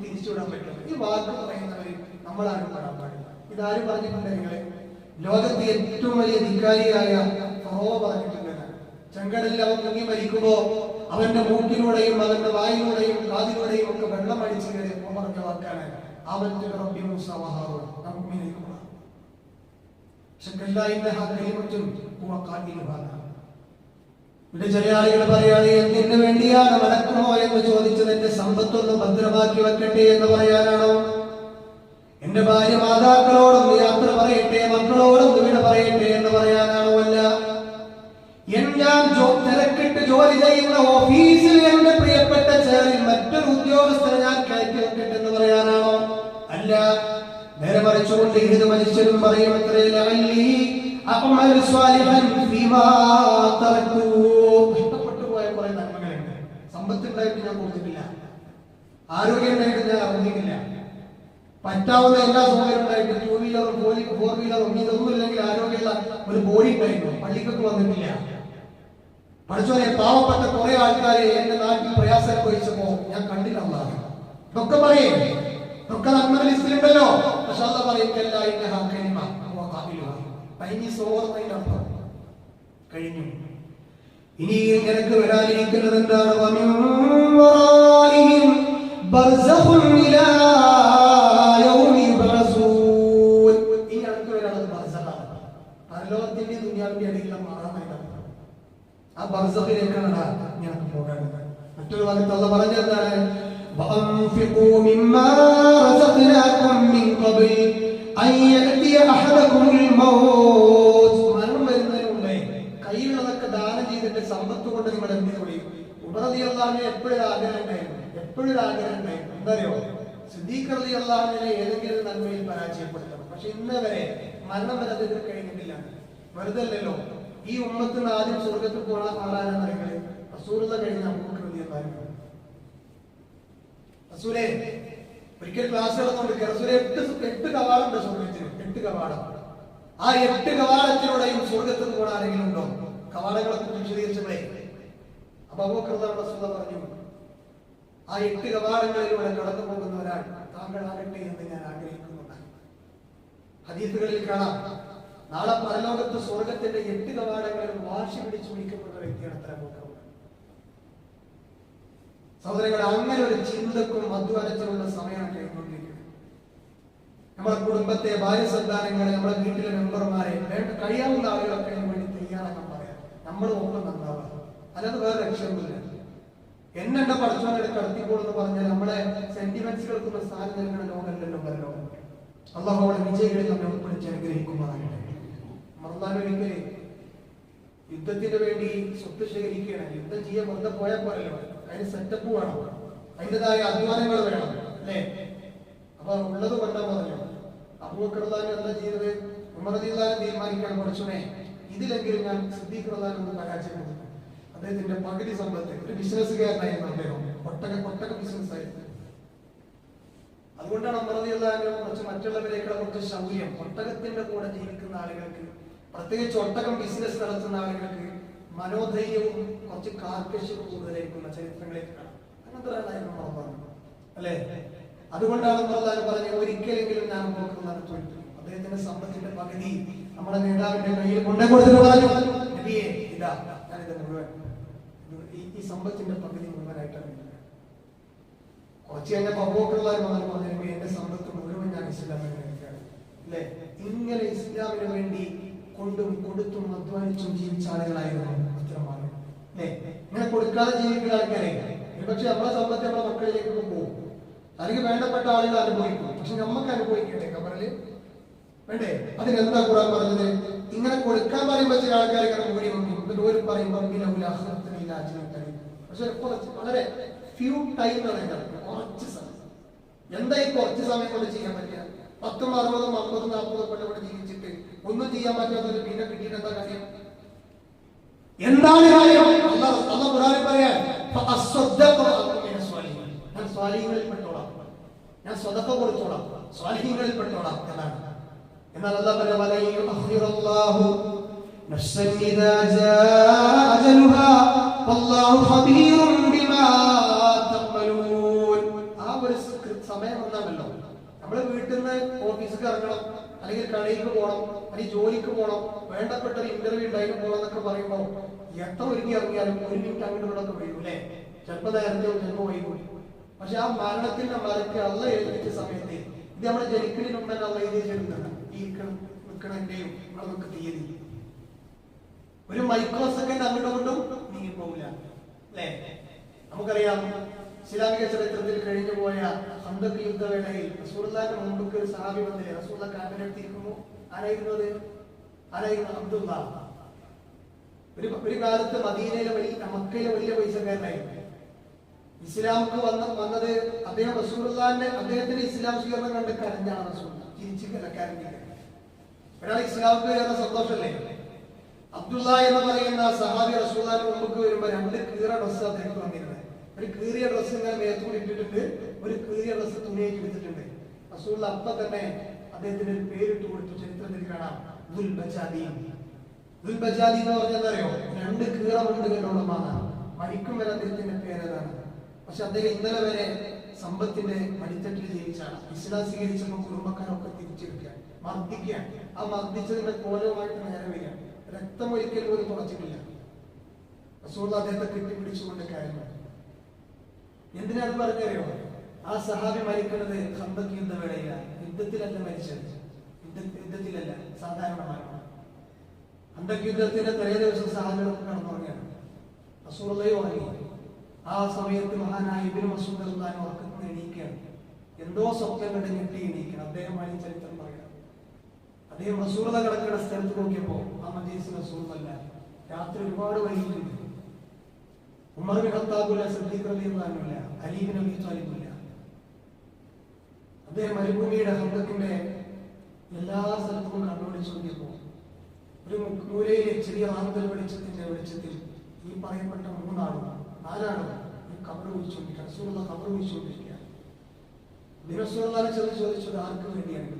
തിരിച്ചുവിടാൻ പറ്റും. ഈ വാക്ക് പറയുന്നവർ നമ്മളാരും പെടാൻ പാടില്ല. ഇതാരും പറഞ്ഞിട്ടുണ്ട്? നിങ്ങളെ ലോകത്തെ ഏറ്റവും വലിയ ധിക്കാരിയായ ഫറോ പറഞ്ഞിട്ടുണ്ട്. ചെങ്കടലിൽ അവൻ മുങ്ങി മരിക്കുമ്പോ അവന്റെ മൂക്കിലൂടെയും അവന്റെ വായിലൂടെയും കാതിലൂടെയും ഒക്കെ വെള്ളം അടിച്ചു കയറി പറഞ്ഞ വാക്കാണ് ചെറിയ ആളുകൾ പറയാണ്, എന്തിനു വേണ്ടിയാണ് നടക്കുമോ എന്ന് ചോദിച്ചത് എന്റെ സമ്പത്തൊന്ന് ഭദ്രമാക്കി വെക്കട്ടെ എന്ന് പറയാനാണോ? എന്റെ ഭാര്യ മാതാക്കളോടൊന്ന് യാത്ര പറയട്ടെ, മക്കളോടൊന്ന് വിട പറയട്ടെ എന്ന് പറയാനാണോ? അല്ല, ഞാൻ തിരക്കിട്ട് ജോലി ചെയ്യുന്ന ഓഫീസിൽ എന്റെ പ്രിയപ്പെട്ട ചെയറിൽ മറ്റൊരു ഉദ്യോഗസ്ഥനെ ഞാൻ കയറ്റി വെക്കട്ടെ എന്ന് പറയാനാണോ? അല്ല, നേരെ മറിച്ചുകൊണ്ട് ഏത് മനുഷ്യരും പറയും, നഷ്ടപ്പെട്ടു പോയ കുറെ നന്മകളുണ്ട്. സമ്പത്തുണ്ടായിട്ട് ഞാൻ കൊടുത്തിട്ടില്ല, ആരോഗ്യം ഉണ്ടായിട്ട് ഞാൻ അറിഞ്ഞിട്ടില്ല, പറ്റാവുന്ന എല്ലാ സൗകര്യം ഉണ്ടായിട്ട് 2 വീലറും 4 വീലറും ഇതൊന്നും ഇല്ലെങ്കിൽ ആരോഗ്യമുള്ള ഒരു ബോഡി ഉണ്ടായിരുന്നു, പള്ളിക്കൊക്കെ വന്നിട്ടില്ല. പഠിച്ചോനെ, പാവപ്പെട്ട കുറെ ആൾക്കാരെ എന്റെ നാട്ടിൽ പ്രയാസം അനുഭവിച്ചപ്പോ ഞാൻ കണ്ടില്ല. ഇതൊക്കെ പറയും, ഇതൊക്കെ നമ്മുടെ ലിസ്റ്റിലുണ്ടല്ലോ. പക്ഷെ അല്ലാഹ് പറയും കഴിഞ്ഞു. ഇനി നിനക്ക് വരാനിരിക്കുന്നത് എന്താണ്? ഇനി അടുത്ത് വരാനുള്ളത് ബർസഖാണ്. പരലോകത്തിന്റെ ദുനിയാവിന്റെ ഇടയിലുള്ള മാറാനായിട്ടാണ്. ആ ബർസഖിലേക്കാണ് ഞങ്ങൾക്ക് പോകേണ്ടത്. മറ്റൊരു ഭാഗത്ത് അല്ലാഹ് പറഞ്ഞതാണ്, وأنفقوا مما رزقناكم من قبل أن يأتي أحدكم الموت. മരണം വരുന്നതിനുമുമ്പേ കയ്യിലുള്ളതൊക്കെ ദാനം ചെയ്തിട്ട് സമ്പത്ത് കൊണ്ട് നിങ്ങൾ എന്ത് ചെയ്യും? ഉമർ റളിയല്ലാഹു അൻഹു എപ്പോഴും ആഗ്രഹം ഉണ്ടായിരുന്നു. എന്താ അറിയോ? സിദ്ദീഖ് റളിയല്ലാഹു അൻഹുവിനെ ഏതെങ്കിലും നന്മയിൽ പരാജയപ്പെടുത്തണം. പക്ഷെ ഇന്ന് വരെ മരണം വരെ അത് കഴിഞ്ഞിട്ടില്ല. വെറുതെ അല്ലല്ലോ. ഈ ഉമ്മത്തിന് ആദ്യം സ്വർഗത്തിൽ പോകാൻ ആളാണെന്ന് അറിയുന്നത് റസൂലുള്ളാഹി കഴിഞ്ഞ അബൂബക്കർ റളിയല്ലാഹു അൻഹു. റസൂലേ, ഒരിക്കൽ ക്ലാസ് നടന്നുകൊണ്ട് റസൂലെ 8 കവാടമുണ്ട് സ്വർഗത്തിന്. 8 കവാടം. ആ 8 കവാടത്തിലൂടെയും സ്വർഗത്തിൽ പോകാൻ ആരെങ്കിലും ഉണ്ടോ? കവാടങ്ങളെ കുറിച്ച് വിശദീകരിച്ചപ്പോഴേ അപ്പൊ അബൂബക്കർ റളിയല്ലാഹു പറഞ്ഞു, ആ 8 കവാടങ്ങളിലൂടെ കടന്നു പോകുന്ന ഒരാൾ താങ്കളാകട്ടെ എന്ന് ഞാൻ ആഗ്രഹിക്കുന്നുണ്ട്. ഹദീസുകളിൽ കാണാം, നാളെ പരലോകത്ത് സ്വർഗത്തിന്റെ 8 കവാടങ്ങളിൽ വാശി പിടിച്ചു വിളിക്കപ്പെട്ട വ്യക്തിയാണ് അത്ര അബൂബക്കർ. സഹോദരങ്ങളെ, അങ്ങനെ ഒരു ചിന്തക്കും അധ്വാനത്തിനുള്ള സമയമാണ് കഴിഞ്ഞുകൊണ്ടിരിക്കുന്നത്. നമ്മുടെ കുടുംബത്തെ, ഭാര്യ സന്താനങ്ങളെ, നമ്മുടെ വീട്ടിലെ മെമ്പർമാരെ, കഴിയാവുന്ന ആളുകളൊക്കെ വേണ്ടി തയ്യാറാക്കാൻ പറയാം. നമ്മൾ ഒന്നും നന്നാവുക, അല്ലാതെ വേറെ ലക്ഷ്യമൊന്നുമില്ല. എന്നെ പഠിച്ചവരുടെ കടത്തിക്കോളെന്ന് പറഞ്ഞാൽ നമ്മളെ സെന്റിമെന്റ്സുകൾക്കൊന്നും സ്ഥാനം നൽകുന്ന ലോകമല്ലല്ലോ പരലോകം. അല്ലാഹു അവിടെ വിജയികളെ നമ്മെ ഉൾപ്പെടുത്തി അനുഗ്രഹിക്കുമാറാകട്ടെ. മറന്നാലൊരിക്കലേ യുദ്ധത്തിന് വേണ്ടി സ്വത്ത് ശേഖരിക്കുകയാണ്. യുദ്ധം ചെയ്യാൻ വെറുതെ പോയാൽ പോരല്ലോ, അതിന് സെറ്റപ്പ് വേണം, അതിൻ്റെതായ അധ്വാനങ്ങൾ വേണം അല്ലേ? അപ്പൊ ഉള്ളത് കൊണ്ടാ പറഞ്ഞു. അബൂബക്കർ റളിയല്ലാഹു അൻഹു എന്താ ചെയ്തത്? ഉമർ റളിയല്ലാഹു അൻഹു തീരുമാനിക്കാൻ പഠിച്ചോനെ, ഇതിലെങ്കിലും ഞാൻ സിദ്ദീഖ് റളിയല്ലാഹു അൻഹു പരാജയപ്പെടുന്നു. അദ്ദേഹത്തിന്റെ പകുതി സമ്പത്ത്, ഒരു ബിസിനസ്സുകാരനായിരുന്നു അദ്ദേഹം, ഒട്ടക ബിസിനസ് ആയിരുന്നു. അതുകൊണ്ടാണ് ഉമർ റളിയല്ലാഹു അൻഹു കുറച്ച് മറ്റുള്ളവരേക്കാൾ കുറച്ച് ശൗര്യം. ഒട്ടകത്തിന്റെ കൂടെ ജീവിക്കുന്ന ആളുകൾക്ക്, പ്രത്യേകിച്ച് ഒട്ടകം ബിസിനസ് നടത്തുന്ന ആളുകൾക്ക് മനോധൈര്യവും കുറച്ച് കാർക്കശ്യവും കൂടുതലായിരിക്കുന്ന ചരിത്രങ്ങളിലേക്ക് കാണാം. അങ്ങനത്തെ ഒരാളായിരുന്നു അല്ലേ? അതുകൊണ്ടാണ് പറഞ്ഞത്, ഒരിക്കലെങ്കിലും ഞാൻ നോക്കുന്നതാണ്. അദ്ദേഹത്തിന്റെ സമ്പത്തിന്റെ പകുതി നമ്മുടെ നേതാവിന്റെ കയ്യിൽ കൊണ്ടു കൊടുത്തിട്ട് പറഞ്ഞു, നബിയെ ഇതാ ഞാനിത് മുഴുവൻ, ഈ സമ്പത്തിന്റെ പകുതി മുഴുവനായിട്ടാണ്. കുറച്ച് കഴിഞ്ഞ പമ്പോക്കുള്ള പറഞ്ഞു എന്റെ സമ്പത്ത് മുഴുവൻ ഞാൻ ഇസ്ലാമിന് വേണ്ടിയാണ് അല്ലെ. ഇങ്ങനെ ഇസ്ലാമിന് വേണ്ടി കൊണ്ടും കൊടുത്തും അധ്വാനിച്ചും ജീവിച്ച ആളുകളായിരുന്നു അത്തരമാണ് അല്ലെ. ഇങ്ങനെ കൊടുക്കാതെ ജീവിക്കുന്ന ആൾക്കാരെ പക്ഷെ നമ്മളെ സമ്പത്ത് നമ്മളെ മക്കളിലേക്കൊക്കെ പോകും, അല്ലെങ്കിൽ വേണ്ടപ്പെട്ട ആളുകൾ അനുഭവിക്കും. പക്ഷെ നമുക്ക് അനുഭവിക്കണ്ടേ കബറില്? വേണ്ടേ? അതിനെന്താ ഖുർആൻ പറഞ്ഞത്? ഇങ്ങനെ കൊടുക്കാൻ പറയുമ്പോൾ ചില ആൾക്കാർ ഇങ്ങനെ മൂടി വെക്കും, എന്നിട്ട് ഒരു പറയുമ്പോൾ പക്ഷെ വളരെ ഫ്യൂ ടൈം പറയുന്നത് കുറച്ച് സമയം. എന്താ ഈ കുറച്ച് സമയം കൊണ്ട് ചെയ്യാൻ പറ്റുക? 10, 60, 50, 40 കൊല്ലം കൂടെ ജീവിച്ചിട്ട് ഒന്നും ചെയ്യാൻ പറ്റാത്തത് പിന്നെ കിട്ടിയിട്ട് എന്താ കാര്യം? എന്താണ് കാര്യം? അല്ലാഹു ഖുർആനിൽ പറയാൻ ഞാൻ സ്വാലിഹീങ്ങളിൽ പെട്ടോളാം, ഞാൻ സ്വതക്ക കൊടുത്തോളാം, സ്വാലിഹീങ്ങളിൽ പെട്ടോളാം എന്നാണ്. എന്നാൽ അല്ലാഹു പറയുന്നു നഫ്സൻ ഇദാ ജാഅ അജലുഹാ വല്ലാഹു ഖബീറുൻ ബിമാ തഅമലൂൻ. ആ ഒരു സമയം വന്നാണല്ലോ നമ്മള് വീട്ടിൽ നിന്ന് ഓഫീസിൽ ഇറങ്ങണം, അല്ലെങ്കിൽ കടയിലേക്ക് പോകണം, അല്ലെങ്കിൽ ജോലിക്ക് പോകണം, വേണ്ടപ്പെട്ട ഒരു ഇന്റർവ്യൂ ഉണ്ടായി പോകണം എന്നൊക്കെ പറയുമ്പോൾ എത്ര ഒരുങ്ങി ഇറങ്ങിയാലും 1 മിനിറ്റ് അങ്ങോട്ടൊക്കെ വീഴും അല്ലെ. ചിലപ്പോൾ നേരത്തെ ചിലപ്പോൾ വൈകും. പക്ഷെ ആ മരണത്തിന്റെ മരക്ക് അള്ള എഴുതിച്ച സമയത്ത് ഇത് നമ്മുടെ ജനിക്കുന്നതിന് മുമ്പ് തന്നെ അള്ള എഴുതിച്ചിരുന്നതാണ്. ഈ നിൽക്കണന്റെയും നമ്മളൊക്കെ തീയതി ഒരു മൈക്രോ സെക്കൻഡ് അങ്ങോട്ടും നീങ്ങിപ്പോകില്ല അല്ലെ. നമുക്കറിയാം ഇസ്ലാമിക ചരിത്രത്തിൽ കഴിഞ്ഞു പോയ ഹന്തക് യുദ്ധവേളയിൽ റസൂലുള്ളാഹിന്റെ മുമ്പ് ഒരു സഹാബി വന്നില്ലേ, റസൂലുള്ളാഹി കാബിലെത്തിയിരിക്കുമ്പോൾ ആരായിരുന്നു? അബ്ദുള്ള. ഒരു കാലത്ത് മദീനയിലെ മക്കയിലെ വലിയ പൈസക്കാരനായിരുന്നു. ഇസ്ലാമുക്ക് വന്നത് അദ്ദേഹം അദ്ദേഹത്തിന്റെ ഇസ്ലാം സ്വീകരണം കണ്ട് കരഞ്ഞാണ് റസൂലുള്ളാഹി തിരിച്ചു കരഞ്ഞില്ല. ഒരാൾ ഇസ്ലാമുക്ക് കയറുന്ന സന്തോഷമല്ലേ. അബ്ദുള്ള എന്ന് പറയുന്ന സഹാബി റസൂലുള്ളാഹിന്റെ മുമ്പ് വരുമ്പോ 2 കീറ ഡ്രസ്സ് അദ്ദേഹത്തിന് വന്നിരുന്നത്. ഒരു കീറിയ ഡ്രസ്സ് ഇങ്ങനെ മേത്തൂടി ഇട്ടിട്ടുണ്ട്, ഒരു കീറിയ ഡ്രസ്സ് തുണിയായിട്ട് എടുത്തിട്ടുണ്ട്. റസൂലുള്ളാഹി അപ്പൊ തന്നെ അദ്ദേഹത്തിന് ഒരു പേരിട്ട് കൊടുത്തു. ചരിത്രത്തിൽ കാണാം, ദുൽബജാദി. ദുൽബജാദി എന്ന് പറഞ്ഞാൽ എന്താ അറിയോ? 2 കീറ മുണ്ടുകളുള്ളതാണ്. മടിക്കും വരെ അദ്ദേഹത്തിന്റെ പേരതാണ്. പക്ഷെ അദ്ദേഹം ഇന്നലെ വരെ സമ്പത്തിന്റെ മടിത്തട്ടിൽ ജീവിച്ചാണ്. ഇസ്ലാം സ്വീകരിച്ചപ്പോൾ കുടുംബക്കാരൊക്കെ തിരിച്ചെടുക്കുക, മർദ്ദിക്കുക. ആ മർദ്ദിച്ചതിന്റെ കോലവുമായിട്ട് നേരെ വരിക. രക്തം ഒരിക്കൽ പോലും തുറച്ചിട്ടില്ല. റസൂലുള്ളാഹി അദ്ദേഹത്തെ കെട്ടിപ്പിടിച്ചുകൊണ്ട് കരഞ്ഞു. എന്തിനാണ് പറഞ്ഞറിയോ? ആ സഹാബി മരിക്കുന്നത് ഖന്തക് യുദ്ധവേളയിലാണ്. യുദ്ധത്തിലല്ല മരിച്ചത്, യുദ്ധത്തിലല്ല, സാധാരണ മരണം. ഖന്തക് യുദ്ധത്തിന്റെ തലേ ദിവസം സഹാബികളൊക്കെ കടന്നുറങ്ങുകയാണ്. റസൂലുള്ളാഹി ഉറങ്ങി. ആ സമയത്ത് മഹാനായ ഇബ്നു മസ്ഊദ് റളിയല്ലാഹു അൻഹു ഉറക്കത്തിൽ എണീക്കുകയാണ്. എന്തോ സ്വപ്നം കണ്ട് ഞെട്ടി എണീക്കണം. അദ്ദേഹമാണ് ഈ ചരിത്രം പറയുന്നത്. അദ്ദേഹം റസൂലുള്ളാഹി കിടക്കുന്ന സ്ഥലത്ത് നോക്കിയപ്പോ ആ മജീസ് റസൂലുള്ളാഹി രാത്രി ഒരുപാട് വൈകിട്ടുണ്ട്. ഉമർ ബിൻ ഖത്താബ് സിദ്ദീഖ് റളിയല്ലാഹു അൻഹു ഇല്ല, അലി ബിൻ അബീ ത്വാലിബ് ഇല്ല. അദ്ദേഹം മരുഭൂമിയുടെ ഖന്തക്കിന്റെ എല്ലാ സ്ഥലത്തും കണ്ണോടിച്ചു നോക്കിയപ്പോ ഒരു മൂലയിലെ ചെറിയ റാന്തൽ വെളിച്ചത്തിൽ ഈ പറയപ്പെട്ട 3 ആളും 4 ആളും ഈ ഖബർ കുഴിച്ചുകൊണ്ടിരിക്കുക. റസൂലുള്ളാഹി ഖബർ കുഴിച്ചുകൊണ്ടിരിക്കുകയാണ്. റസൂലുള്ളാഹിനെ ചോദിച്ചത് ആർക്ക് വേണ്ടിയാണ്?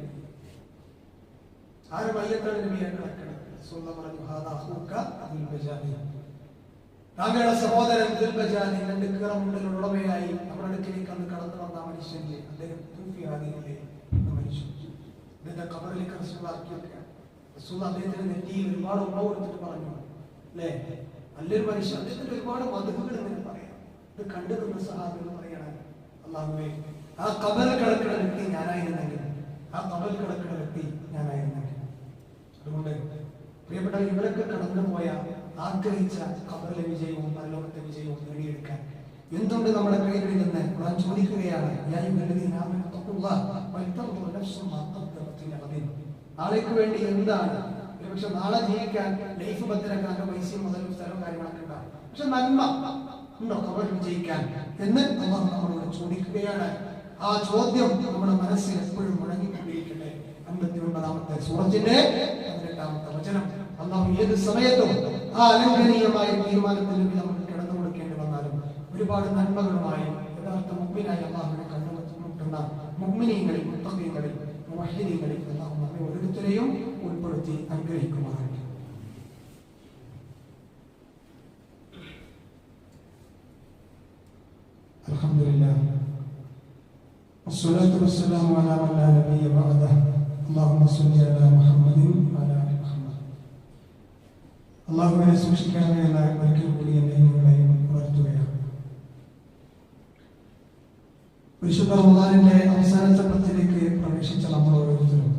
ആര് മയ്യത്താണ് നബിയെ കിടക്കുന്നത്? റസൂലുള്ളാഹി പറഞ്ഞു, ഹാദാ അഖൂക ദുൽബജാദി, താങ്കളുടെ സഹോദരൻ ദുൽബജാദി 2 കീറ മുണ്ടിലുള്ള ഉടമയായി നമ്മുടെ അടുക്കിലേക്ക് അന്ന് കടന്നു വന്ന മനുഷ്യനിലെ അദ്ദേഹം മരിച്ചു. ഇതിന്റെ ഖബറിലേക്ക് റസൂലുള്ളാഹി ഇറക്കി വെക്കുകയാണ്. റസൂലുള്ളാഹി അദ്ദേഹത്തിന്റെ നെറ്റിയിൽ ഒരുപാട് ഉമ്മ കൊടുത്തിട്ട് പറഞ്ഞു, അല്ലേ, നല്ലൊരു മനുഷ്യൻ. അദ്ദേഹത്തിന്റെ ഒരുപാട് മധുകൾ ഇങ്ങനെ പറയാം. ഇത് കണ്ടു നിന്ന് സഹാബികൾ പറയണം, അല്ലാഹുവേ, ആ ഖബറിൽ കിടക്കുന്ന വ്യക്തി ഞാനായിരുന്നെങ്കിൽ, ആ ഖബറിൽ കിടക്കുന്ന വ്യക്തി ഞാനായിരുന്നെങ്കിൽ. അതുകൊണ്ട് പ്രിയപ്പെട്ട ഇവരൊക്കെ കടന്നുപോയ ആഗ്രഹിച്ച ഖബറിലെ വിജയവും പരലോകത്തെ വിജയവും നേടിയെടുക്കാൻ എന്തുകൊണ്ട് നമ്മുടെ കൈകളിൽ നിന്ന് ഖുർആൻ ചോദിക്കുകയാണ്, നാളേക്ക് വേണ്ടി എന്താണ്? ഒരുപക്ഷെ നാളെ ജീവിക്കാൻ ലൈഫ് ഭദ്രക്കാരുടെ പൈസയും മുതലും സ്ഥലവും കാര്യങ്ങളൊക്കെ ഉണ്ടാവും. പക്ഷെ നന്മ ഉണ്ടോ ഖബറിൽ വിജയിക്കാൻ എന്ന് അല്ലാഹു നമ്മളോട് ചോദിക്കുകയാണ്. ആ ചോദ്യം നമ്മുടെ മനസ്സിൽ എപ്പോഴും മുഴങ്ങിക്കൊണ്ടിരിക്കട്ടെ. 59-ാമത്തെ സൂറത്തിന്റെ 18-ാമത്തെ വചനം. അല്ലാഹു ഏത് സമയത്തും ആ അലംഘനീയമായ തീരുമാനത്തിൽ നമുക്ക് കിടന്നു കൊടുക്കേണ്ടി വന്നാലും ഒരുപാട് നന്മകളുമായി യഥാർത്ഥ മുഅ്മിനായി അല്ലാഹുവിനെ കണ്ടുമുട്ടുന്ന മുഅ്മിനീങ്ങളിൽ, മുത്തഖീങ്ങളിൽ, മുവഹ്ഹിദീങ്ങളിൽ അല്ലാഹു നമ്മെ ഓരോരുത്തരെയും ഉൾപ്പെടുത്തി അനുഗ്രഹിക്കുമാറാകട്ടെ. അൽഹംദുലില്ലാഹ് വസ്സലാത്തു വസ്സലാമു അലാ മൻ ലാ നബിയ്യ ബഅദഹു. അല്ലാഹുമ്മ സ്വല്ലി അലാ മുഹമ്മദിൻ വഅലാ ആലി മുഹമ്മദ്. അല്ലാഹുവിനെ സൂക്ഷിക്കണമേ എന്ന ഒരിക്കൽ കൂടി എന്നെയും നിങ്ങളെയും ഉണർത്തുകയാണ്. വിശുദ്ധ റമദാനിന്റെ അവസാനത്തെ പത്തിലേക്ക് പ്രവേശിച്ച നമ്മൾ ഓരോരുത്തരും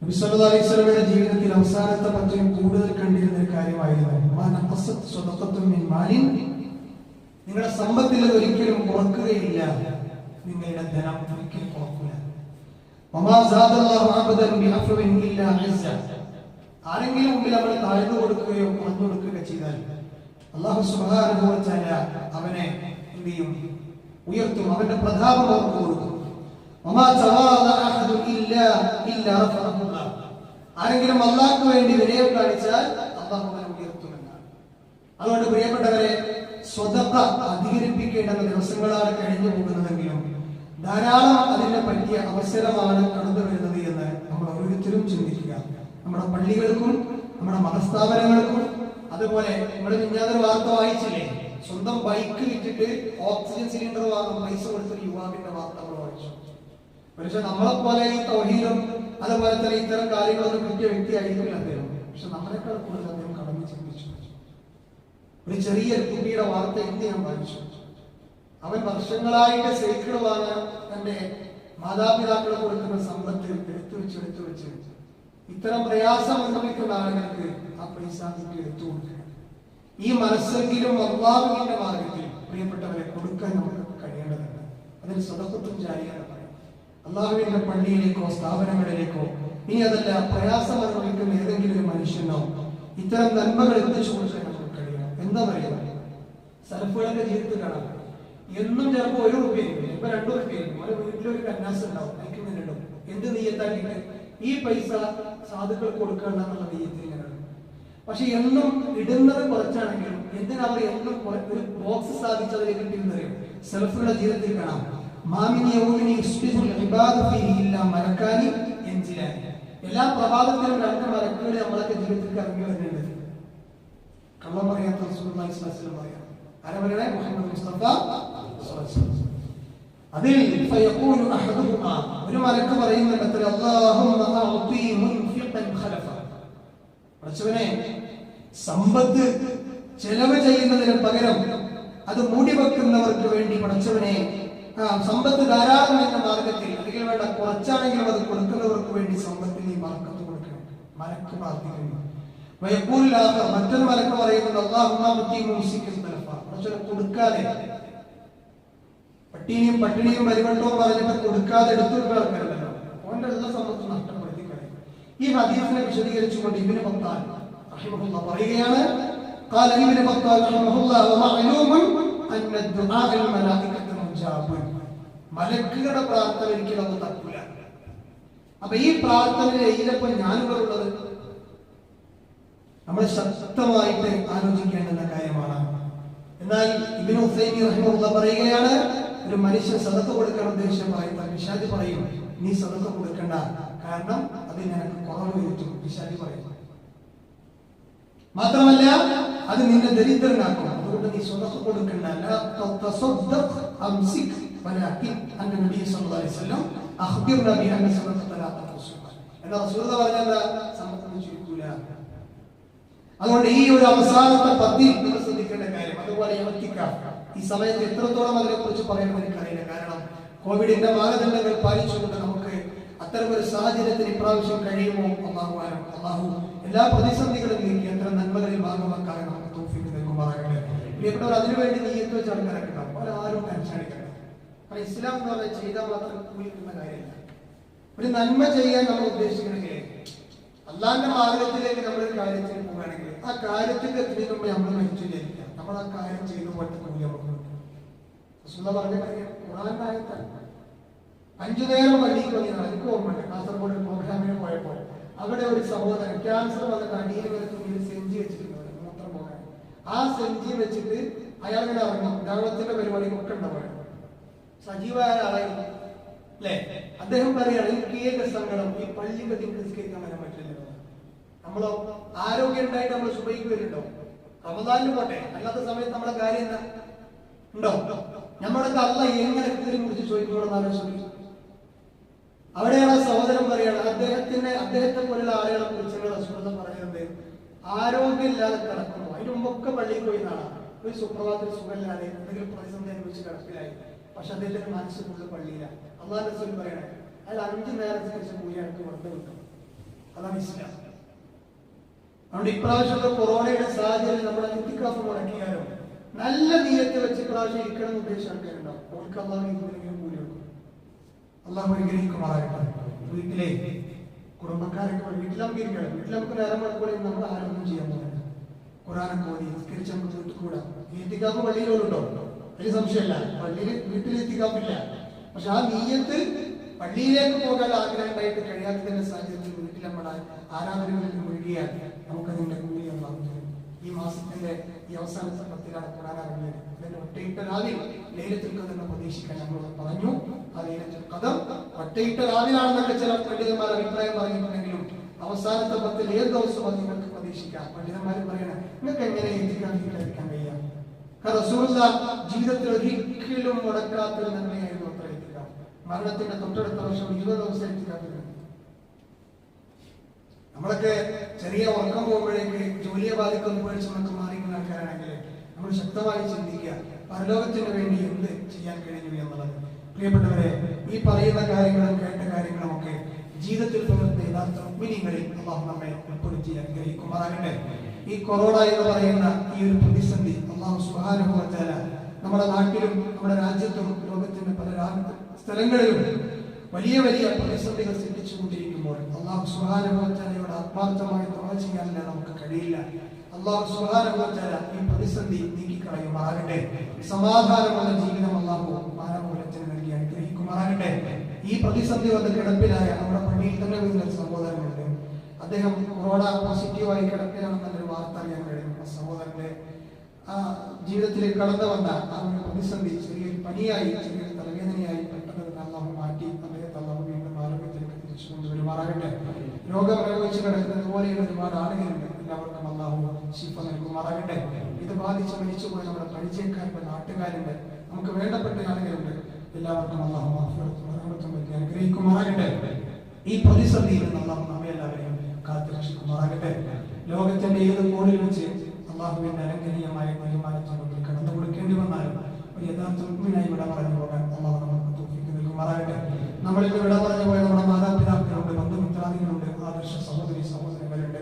നബി സല്ലല്ലാഹു അലൈഹി വസല്ലമയുടെ ജീവിതത്തിൽ അവസാനത്തെ പത്തിൽ കൂടുതൽ കണ്ടിരുന്ന ഒരു കാര്യമായിരുന്നു നിങ്ങളുടെ സമ്പത്തിൽ ഒരിക്കലും കുറക്കുകയില്ല, നിങ്ങളുടെ ധനം ഒരിക്കലും കുറക്കില്ല. ആരെങ്കിലും മുമ്പിൽ അവനെ താഴ്ന്നു കൊടുക്കുകയോ കുറഞ്ഞു കൊടുക്കുകയോ ചെയ്താൽ അല്ലാഹു സുബ്ഹാനഹു വ തആല അവനെ എന്ത് ചെയ്യും? ഉയർത്തും, അവന്റെ പ്രതാപം അവർക്ക് കൊടുക്കും. ആരെങ്കിലും അല്ലാഹുവിന് വേണ്ടി വിനയം കാണിച്ചാൽ അല്ലാഹു അവനെ ഉയർത്തുമെന്നാണ്. അതുകൊണ്ട് പ്രിയപ്പെട്ടവരെ, സ്വതക്ക അധികരിപ്പിക്കേണ്ട ദിവസങ്ങളാണ് കഴിഞ്ഞു പോകുന്നതെങ്കിലും ധാരാളം അതിനെ പറ്റിയ അവസരമാണ് കടന്നു വരുന്നത് എന്ന് നമ്മൾ ഓരോരുത്തരും ചിന്തിക്കുക. നമ്മുടെ പള്ളികൾക്കും നമ്മുടെ മതസ്ഥാപനങ്ങൾക്കും അതുപോലെ നമ്മൾ മിഞ്ഞാതൊരു വാർത്ത വായിച്ചില്ലേ, സ്വന്തം ബൈക്ക് വിറ്റിട്ട് ഓക്സിജൻ സിലിണ്ടർ വാങ്ങും പൈസ കൊടുത്തൊരു യുവാവിന്റെ വാർത്ത നമ്മൾ വായിച്ചു. പക്ഷെ നമ്മളെപ്പോലെ ഈ തൗഹീദും അതുപോലെ തന്നെ ഇത്തരം കാര്യങ്ങളൊന്നും കിട്ടിയ വ്യക്തിയായിരിക്കില്ല അദ്ദേഹം. പക്ഷെ നമ്മളെക്കാൾ കൂടുതൽ അദ്ദേഹം കടന്നു ചിന്തിച്ചു. ഒരു ചെറിയ കുട്ടിയുടെ വാർത്ത ഇന്ന് ഞാൻ വായിച്ചു. അവൻ വർഷങ്ങളായിട്ട് സൈക്കിൾ വാങ്ങാൻ തന്റെ മാതാപിതാക്കൾ കൊടുക്കുന്ന സമ്പത്ത് എടുത്തു വെച്ച് ഇത്തരം പ്രയാസം അനുഭവിക്കുന്ന ആളുകൾക്ക് ആ പൈസ എടുത്തു കൊടുക്കുക. ഈ മനസ്സെങ്കിലും അല്ലാഹുവിന്റെ മാർഗ്ഗത്തിൽ പ്രിയപ്പെട്ടവരെ കൊടുക്കാൻ നമുക്ക് കഴിയേണ്ടതുണ്ട്. അതിന് സദഖത്തും ജാരിയാണ് പറയും. അല്ലാഹുവിന്റെ പള്ളിയിലേക്കോ സ്ഥാപനങ്ങളിലേക്കോ ഇനി അതല്ല പ്രയാസം അനുഭവിക്കുന്ന ഏതെങ്കിലും ഒരു മനുഷ്യനോ ഇത്തരം നന്മകൾ എത്തിച്ചു കൊടുക്കാൻ നമുക്ക് കഴിയണം. എന്താ പറയുക, സലഫുകളുടെ ജീവിതത്തിൽ കാണാം. എന്നും ചിലപ്പോൾ 1 റുപ്യ ഇപ്പൊ 2 റുപ്യ ഒരു വീട്ടിലൊരു കന്നാസ് ഉണ്ടാവും, അയക്കുന്നുണ്ടോ എന്ത് നെയ്യത്താക്കിയിട്ട് ഈ പൈസ സാധുക്കൾക്ക് കൊടുക്കേണ്ട എന്നുള്ള നെയ്യത്തിൽ ഇങ്ങനെ. പക്ഷെ എന്നും ഇടുന്നത് കുറച്ചാണെങ്കിലും എന്തിനവർ എന്നും ഒരു ബോക്സ് സ്ഥാപിച്ചതിലേക്ക് കിട്ടിയെന്നറിയും. സലഫുകളുടെ ജീവിതത്തിൽ കാണാം. എല്ലാ പ്രഭാതത്തിലും 2 മലക്കുകൾ നമ്മളൊക്കെ ജീവിതത്തിൽ ഇറങ്ങി വരുന്നുണ്ട്. കള്ളം പറയാത്ത റസൂലുള്ളാഹി സ്വല്ലല്ലാഹു അലൈഹി വസല്ലം പറയാം. ആരാ പറയണേ? മുഹമ്മദ് മുസ്തഫ സ്വല്ലല്ലാഹു അലൈഹി വസല്ലം. അതിൽ ഫയഖൂലു അഹദുഹുമാ, ഒരു മലക്ക് പറയുന്നുണ്ട്, അല്ലാഹുമ്മ അഅതി മുൻഫിഖൻ ഖലഫ, പടച്ചവനെ സമ്പത്ത് ചെലവ് ചെയ്യുന്നതിന് പകരം അത് മൂടിവെക്കുന്നവർക്ക് വേണ്ടി പടച്ചവനെ സമ്പത്ത് ധാരാളം എന്ന മാർഗത്തിൽ അല്ലെങ്കിൽ വേണ്ട കുറച്ചാണെങ്കിലും അത് കൊടുക്കുന്നവർക്ക് വേണ്ടി സമ്പത്തിൽ ഈ ബർക്കത്ത് കൊടുക്കണം. മലക്ക് പ്രാർത്ഥിക്കുന്നു. മറ്റൊരു മലക്ക് പറയുന്നത് കൊടുക്കാതെ പട്ടിണിയും പരിവട്ടവും പറഞ്ഞിട്ട് കൊടുക്കാതെ എടുത്തു ആൾക്കാരുണ്ടല്ലോ, അവന്റെ എല്ലാ സമ്പത്തും നഷ്ടപ്പെടുത്തി കഴിയും. ഈ ഹദീസിനെ വിശദീകരിച്ചുകൊണ്ട് ഇബ്നു ബത്താൽ റഹിമഹുല്ലാഹ് പറയുകയാണ്, قال ابن بطال رحمه الله ومعلوم ان الدعاء الملائكه مجاب, മലക്കുകളുടെ പ്രാർത്ഥന ഒരിക്കലും അത് തട്ടില്ല. അപ്പൊ ഈ പ്രാർത്ഥനയിൽ ഇതിലപ്പോ ഞാനുള്ളത് നമ്മൾ ശക്തമായിട്ട് ആലോചിക്കേണ്ടുന്ന കാര്യമാണ്. എന്നാൽ ഇബ്നു ഉസൈമീൻ റഹിമഹുല്ലാഹ് പറയുകയാണ്, ഒരു മനുഷ്യൻ സദഖ കൊടുക്കാൻ ഉദ്ദേശിച്ച പറയുന്ന പിശാച് പറയും, നീ സദഖ കൊടുക്കണ്ട, കാരണം അത് നിനക്ക് കുറവ് വരുത്തും. പിശാച് പറയും. മാത്രമല്ല അത് നിന്നെ ദരിദ്രനാക്കും. അതുകൊണ്ട് നീ സദഖ കൊടുക്കണ്ട. എന്നാ റസൂലുള്ളാഹി പറഞ്ഞത് സമ്പത്ത് ചുരുക്കൂല. അതുകൊണ്ട് ഈ ഒരു അവസാനത്തെ 10 നിങ്ങൾ ശ്രദ്ധിക്കേണ്ട കാര്യം. അതുപോലെ ഈ സമയത്ത് എത്രത്തോളം അതിനെ കുറിച്ച് പറയുന്നത് എനിക്കറിയില്ല. കാരണം കോവിഡിന്റെ മാനദണ്ഡങ്ങൾ പാലിച്ചുകൊണ്ട് നമുക്ക് അത്തരമൊരു സാഹചര്യത്തിന് ഇപ്രാവശ്യം കഴിയുമോ? അല്ലാഹു എല്ലാ പ്രതിസന്ധികളും നീക്കി എത്ര നന്മകളിൽ ഭാഗമാക്കാൻ നമുക്ക് തൗഫീഖ് നൽകുമാറാകട്ടെ. പ്രിയപ്പെട്ടവർ, അതിനുവേണ്ടി നീയത്ത് വെച്ച് ആൾക്കാരൊക്കെ ഉണ്ടാവും. ആരും ടെൻഷൻ അടിക്കണം. കാരണം ഇസ്ലാം എന്ന് പറഞ്ഞാൽ ചെയ്താൽ മാത്രം കൂലിക്കുന്ന കാര്യമില്ല. ഒരു നന്മ ചെയ്യാൻ നമ്മൾ ഉദ്ദേശിക്കണമെങ്കിൽ അള്ളാന്റെ മാർഗത്തിലേക്ക് നമ്മളൊരു കാര്യത്തിന് പോകുകയാണെങ്കിൽ ആ കാര്യത്തിന്റെ എത്തിക്കുമ്പോൾ നമ്മൾ മരിച്ചില്ലായിരിക്കാം. നമ്മൾ ആ കാര്യം ചെയ്തു പോയിട്ട് കൂലി പറഞ്ഞ കാര്യം ഖുർആന്റെ ആയത്താണ്. 5 നേരം പള്ളിക്ക് വന്നിരുന്നു. എനിക്ക് ഓർമ്മയുണ്ട്, കാസർഗോഡ് പ്രോഗ്രാമിന് പോയപ്പോൾ അവിടെ ഒരു സഹോദരൻ ക്യാൻസർ വന്നിട്ട് അടിയിൽ വരെ സെഞ്ചി വെച്ചിട്ടുണ്ട്, മൂത്രം പോകാൻ. ആ സെഞ്ചി വെച്ചിട്ട് അയാൾ ഇങ്ങനെ ഇറങ്ങും. ദഅവത്തിന്റെ പരിപാടികളൊക്കെ ഉണ്ടാവുക. സജീവമായ ആളായിരുന്നു അല്ലെ? അദ്ദേഹം പറയാണ്, എനിക്ക് ഏക സങ്കടം ഈ പള്ളി കത്തി നിസ്കരിക്കാൻ വരാൻ പറ്റില്ല. നമ്മളോ ആരോഗ്യം ഉണ്ടായിട്ട് നമ്മൾ സുബഹിക്ക് വരുന്നുണ്ടോ? റമദാനിന് പോട്ടെ, അല്ലാത്ത സമയത്ത് നമ്മളെ കാര്യം എന്താ ഉണ്ടോ? നമ്മളൊക്കെ അല്ലാഹ് എങ്ങനെ ഇതിനെ കുറിച്ച് ചോദിക്കണമെന്ന് ആലോചിച്ചു. അവിടെയാണ് സഹോദരൻ പറയാണ്, അദ്ദേഹത്തെ പോലുള്ള ആളുകളെ കുറിച്ച് റസൂലുള്ളാഹി പറയുന്നത് ആരോഗ്യമില്ലാതെ കിടക്കുന്നു. അതിന് മുമ്പൊക്കെ പള്ളിയിൽ പോയി നാളെ ഒരു സുപ്രഭാതത്തിൽ സുഖമില്ലാതെ എന്തെങ്കിലും പ്രതിസന്ധി അനുഭവിച്ച് കിടപ്പിലായി പക്ഷെ അദ്ദേഹത്തിന്റെ മനസ്സ് ഫുള്ള് പള്ളിയിലാണ്. അള്ളാഹു റസൂൽ പറയണേ, അയാൾ 5 നേരം ശേഷം കൂലി അയാൾക്ക് വെറുതെ കിട്ടും. അതാണ് ഇസ്ലാം. അതുകൊണ്ട് ഇപ്രാവശ്യത്തെ കൊറോണയുടെ സാഹചര്യം നമ്മുടെ ഇത്തിക്കാഫ് മുടക്കിയാലോ നല്ല നീയത്ത് വെച്ച് ഇപ്രാവശ്യം ഇരിക്കണം എന്ന് ഉദ്ദേശിച്ച ആൾക്കാരുണ്ടാവും. അവർക്ക് അള്ളാഹു എന്തെങ്കിലും കൂലി കൊടുക്കും. അള്ളാഹു അനുഗ്രഹിക്കുമാറാകട്ടെ. വീട്ടിലെ കുടുംബക്കാരൊക്കെ വീട്ടിൽ നമുക്ക് ഇരിക്കണം. വീട്ടിൽ നമുക്ക് നേരം മണിക്കൂറിൽ നമ്മൾ ആരൊന്നും ചെയ്യാൻ പോകുന്നില്ല. ഖുർആനൊക്കെ ഓതി നിസ്കരിച്ച് നമുക്ക് വീട്ടുകൂടാം. ഇത്തിക്കാഫ് പള്ളിയിലുണ്ടോ? വലിയ സംശയമല്ല. വീട്ടിൽ ഇത്തിക്കാഫില്ല. പക്ഷെ ആ നീയത്ത് പള്ളിയിലേക്ക് പോകാൻ ആഗ്രഹം ഉണ്ടായിട്ട് കഴിയാത്തതിന്റെ സാഹചര്യത്തിൽ വീട്ടിൽ നമ്മുടെ ആരാധനകളിൽ മുഴുകിയാൽ നമുക്കതിന്റെ കൂലി ഉണ്ടാകും. ഈ മാസത്തിന്റെ ഈ അവസാനത്തെ 10 ഖുർആൻ ഇറങ്ങിയത് അതിന്റെ ഒറ്റയിട്ട രാവിൽ ലൈലത്തുൽ ഖദർ പ്രതീക്ഷിക്കാൻ നമ്മളോട് പറഞ്ഞു. ആ ലൈലത്തുൽ ഖദർ ഒറ്റയിട്ട രാവിലാണെന്നൊക്കെ ചില പണ്ഡിതന്മാർ അഭിപ്രായം പറഞ്ഞിട്ടുണ്ടെങ്കിലും അവസാനത്തെ 10 ഏത് ദിവസം അത് നിങ്ങൾക്ക് പ്രതീക്ഷിക്കാം. പണ്ഡിതന്മാർ പറയണം, നിങ്ങൾക്ക് എങ്ങനെ എത്തിക്കാൻ കഴിയാം? റസൂലുള്ളാഹി ജീവിതത്തിൽ ഒരിക്കലും മുടക്കാത്തൊരു നന്മയായിരുന്നു അത്ര എത്തിക്കാം. മരണത്തിന്റെ തൊട്ടടുത്ത വർഷം 20 ദിവസം എത്തിക്കാത്തിരുന്നു. നമ്മളൊക്കെ ചെറിയ ഉറക്കം പോകുമ്പോഴേക്ക് ജോലിയെ ബാധിക്കുന്ന പേടിച്ച് നമുക്ക് മാറിക്കുന്ന ആൾക്കാരാണെങ്കിൽ നമ്മൾ ശക്തമായി ചിന്തിക്കുക, പരലോകത്തിന് വേണ്ടി എന്ത് ചെയ്യാൻ കഴിഞ്ഞു എന്നുള്ളത്. പ്രിയപ്പെട്ടവരെ, ഈ പറയുന്ന കാര്യങ്ങളും കേട്ട കാര്യങ്ങളുമൊക്കെ ജീവിതത്തിൽ പകർന്ന യഥാർത്ഥ മുഅ്മിനീങ്ങളിൽ അല്ലാഹു നമ്മെ ഉൾപ്പെടുത്തി അനുഗ്രഹിക്കുമാറാകട്ടെ. ഈ കൊറോണ എന്ന് പറയുന്ന ഈ ഒരു പ്രതിസന്ധി അല്ലാഹു സുബ്ഹാനഹു വ തആല നമ്മുടെ നാട്ടിലും നമ്മുടെ രാജ്യത്തും ലോകത്തിന്റെ പല സ്ഥലങ്ങളിലും വലിയ വലിയ പ്രതിസന്ധികൾ സൃഷ്ടിച്ചുകൊണ്ടിരിക്കുമ്പോൾ അല്ലാഹു സുബ്ഹാനഹു വ തആലയോട് ആത്മാർത്ഥമായി ദുആ ചെയ്യാനല്ല നമുക്ക് കഴിയില്ല. അല്ലാഹു സുബ്ഹാനഹു വ തആല ഈ പ്രതിസന്ധി നീക്കിക്കളയുമാറാകട്ടെ. സമാധാനമുള്ള ജീവിതം അല്ലാഹു മാനവകുലത്തിന് നൽകി അനുഗ്രഹിക്കുമാറാകട്ടെ. ഈ പ്രതിസന്ധി വന്ന് കിടപ്പിലായ നമ്മുടെ പള്ളിയിൽ തന്നെ വരുന്ന സഹോദരനുണ്ട്. അദ്ദേഹം കൊറോണ പോസിറ്റീവായി കിടപ്പിലാണെന്നൊരു വാർത്ത അറിയാൻ കഴിയും. ആ സഹോദരന്റെ ജീവിതത്തിലേക്ക് കടന്നു വന്ന ആ ഒരു പ്രതിസന്ധി ചെറിയൊരു പനിയായി, ചെറിയൊരു തലവേദനയായി പെട്ടെന്ന് അല്ലാഹു മാറ്റി അദ്ദേഹത്തെ അല്ലാഹു വീണ്ടും ആരോഗ്യത്തിലേക്ക് തിരിച്ചു കൊണ്ടുവരുമാറാകട്ടെ. രോഗം അനുഭവിച്ച് കിടക്കുന്നത് പോലെയുള്ള ഒരുപാട് ആളുകളുണ്ട്. എല്ലാവർക്കും അല്ലാഹു ശിഫ നൽകുമാറാകട്ടെ. ഇത് ബാധിച്ച് മരിച്ചുപോയി നമ്മുടെ പരിചയക്കാരുടെ നാട്ടുകാരുണ്ട്, നമുക്ക് വേണ്ടപ്പെട്ട ആളുകളുണ്ട്. എല്ലാവർക്കും അല്ലാഹു അനുഗ്രഹിക്കുമാറാകട്ടെ. ഈ പ്രതിസന്ധിയിൽ നിന്ന് അല്ലാഹു നമ്മെ എല്ലാവരെയും കാത്തുരക്ഷിക്കുമാറാകട്ടെ. ലോകത്തിന്റെ ഏത് കോണിൽ വെച്ച് അല്ലാഹുവിന്റെ അനുഗ്രഹീയമായ തീരുമാനത്തിന് മുമ്പിൽ കടന്നു കൊടുക്കേണ്ടി വന്നാലും ഒരു യഥാർത്ഥ മുഅ്മിനായി വിട പറഞ്ഞു പോകാൻ അല്ലാഹു നമുക്ക് തൗഫീഖ് നൽകുമാറാകട്ടെ. നമ്മളിൽ വിട പറഞ്ഞു പോയ നമ്മുടെ മാതാപിതാക്കളുണ്ട്, ബന്ധുമിത്രാദികളുണ്ട്, ആദർശ സഹോദരി സഹോദരങ്ങളുണ്ട്.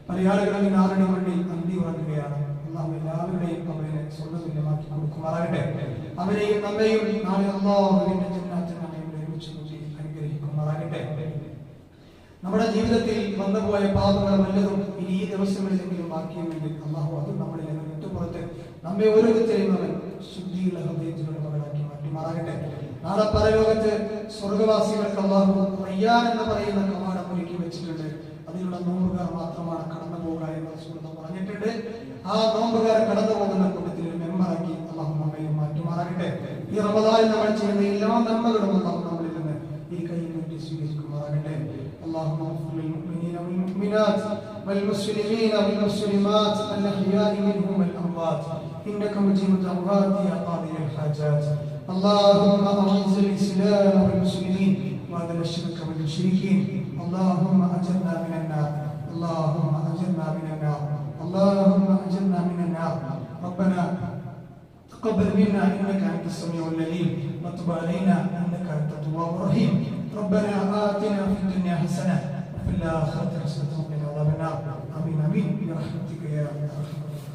പല ആളുകളും നാടിന് വേണ്ടി അന്തി ഉറങ്ങുകയാണ്. അല്ലാഹു എല്ലാവരുടെയും അവരെ സ്വർഗ്ഗതുല്യമാക്കി കൊടുക്കുമാറാകട്ടെ. അവരെയും നമ്മയും നാളെ അല്ലാഹുവിന്റെ ജന്നത്തിൽ നമ്മയും ഒരുമിച്ച് കൂട്ടി അനുഗ്രഹിക്കുമാറാകട്ടെ. നമ്മുടെ ജീവിതത്തിൽ വന്നുപോയ പാപങ്ങൾ വല്ലതും ഇനി ഈ ദിവസങ്ങളിലെങ്കിലും ബാക്കിയുമെങ്കിൽ അല്ലാഹു അതും നമ്മളിൽ നിന്ന് വിട്ടുപുറത്ത് നമ്മെ ഓരോരുത്തരെയും അവൻ ശുദ്ധിയുള്ള ഹൃദയത്തിലുള്ള മകളാക്കി മാറ്റുമാറാകട്ടെ. നാളെ പരലോകത്ത് സ്വർഗവാസികൾക്ക് അല്ലാഹു റയ്യാൻ എന്ന് പറയുന്ന കവാടം ഒരുക്കി വെച്ചിട്ടുണ്ട്. അതിലുള്ള നോമ്പുകാർ മാത്രമാണ് കടന്നു പോകുക എന്ന് റസൂൽ പറഞ്ഞിട്ടുണ്ട്. ആ നോമ്പുകാർ കടന്നു പോകുന്ന കൂട്ടത്തിൽ ഒരു മെമ്പറാക്കി അല്ലാഹു നമ്മെ മാറ്റുമാറാകട്ടെ. ഈ റമദാനിൽ നമ്മൾ ചെയ്യുന്ന എല്ലാ നന്മകളും അല്ലാഹു നമ്മളിൽ നിന്ന് ഈ കയ്യിൽ നീട്ടി സ്വീകരിക്കുമാറാകട്ടെ. اللهم اغفر للمؤمنين والمؤمنات والمسلمين والمسلمات الأحياء منهم والأموات إنك مجيب الدعوات يا قاضي الحاجات. اللهم أعز الإسلام والمسلمين وأذل الشرك والمشركين. اللهم أجرنا من النار. اللهم أجرنا من النار. اللهم أجرنا من النار. ربنا تقبل منا إنك أنت السميع العليم وتب علينا إنك أنت التواب الرحيم. ربنا آتنا في الدنيا حسنة وفي الآخرة حسنة وقنا عذاب النار. آمين آمين برحمتك يا أرحم الراحمين.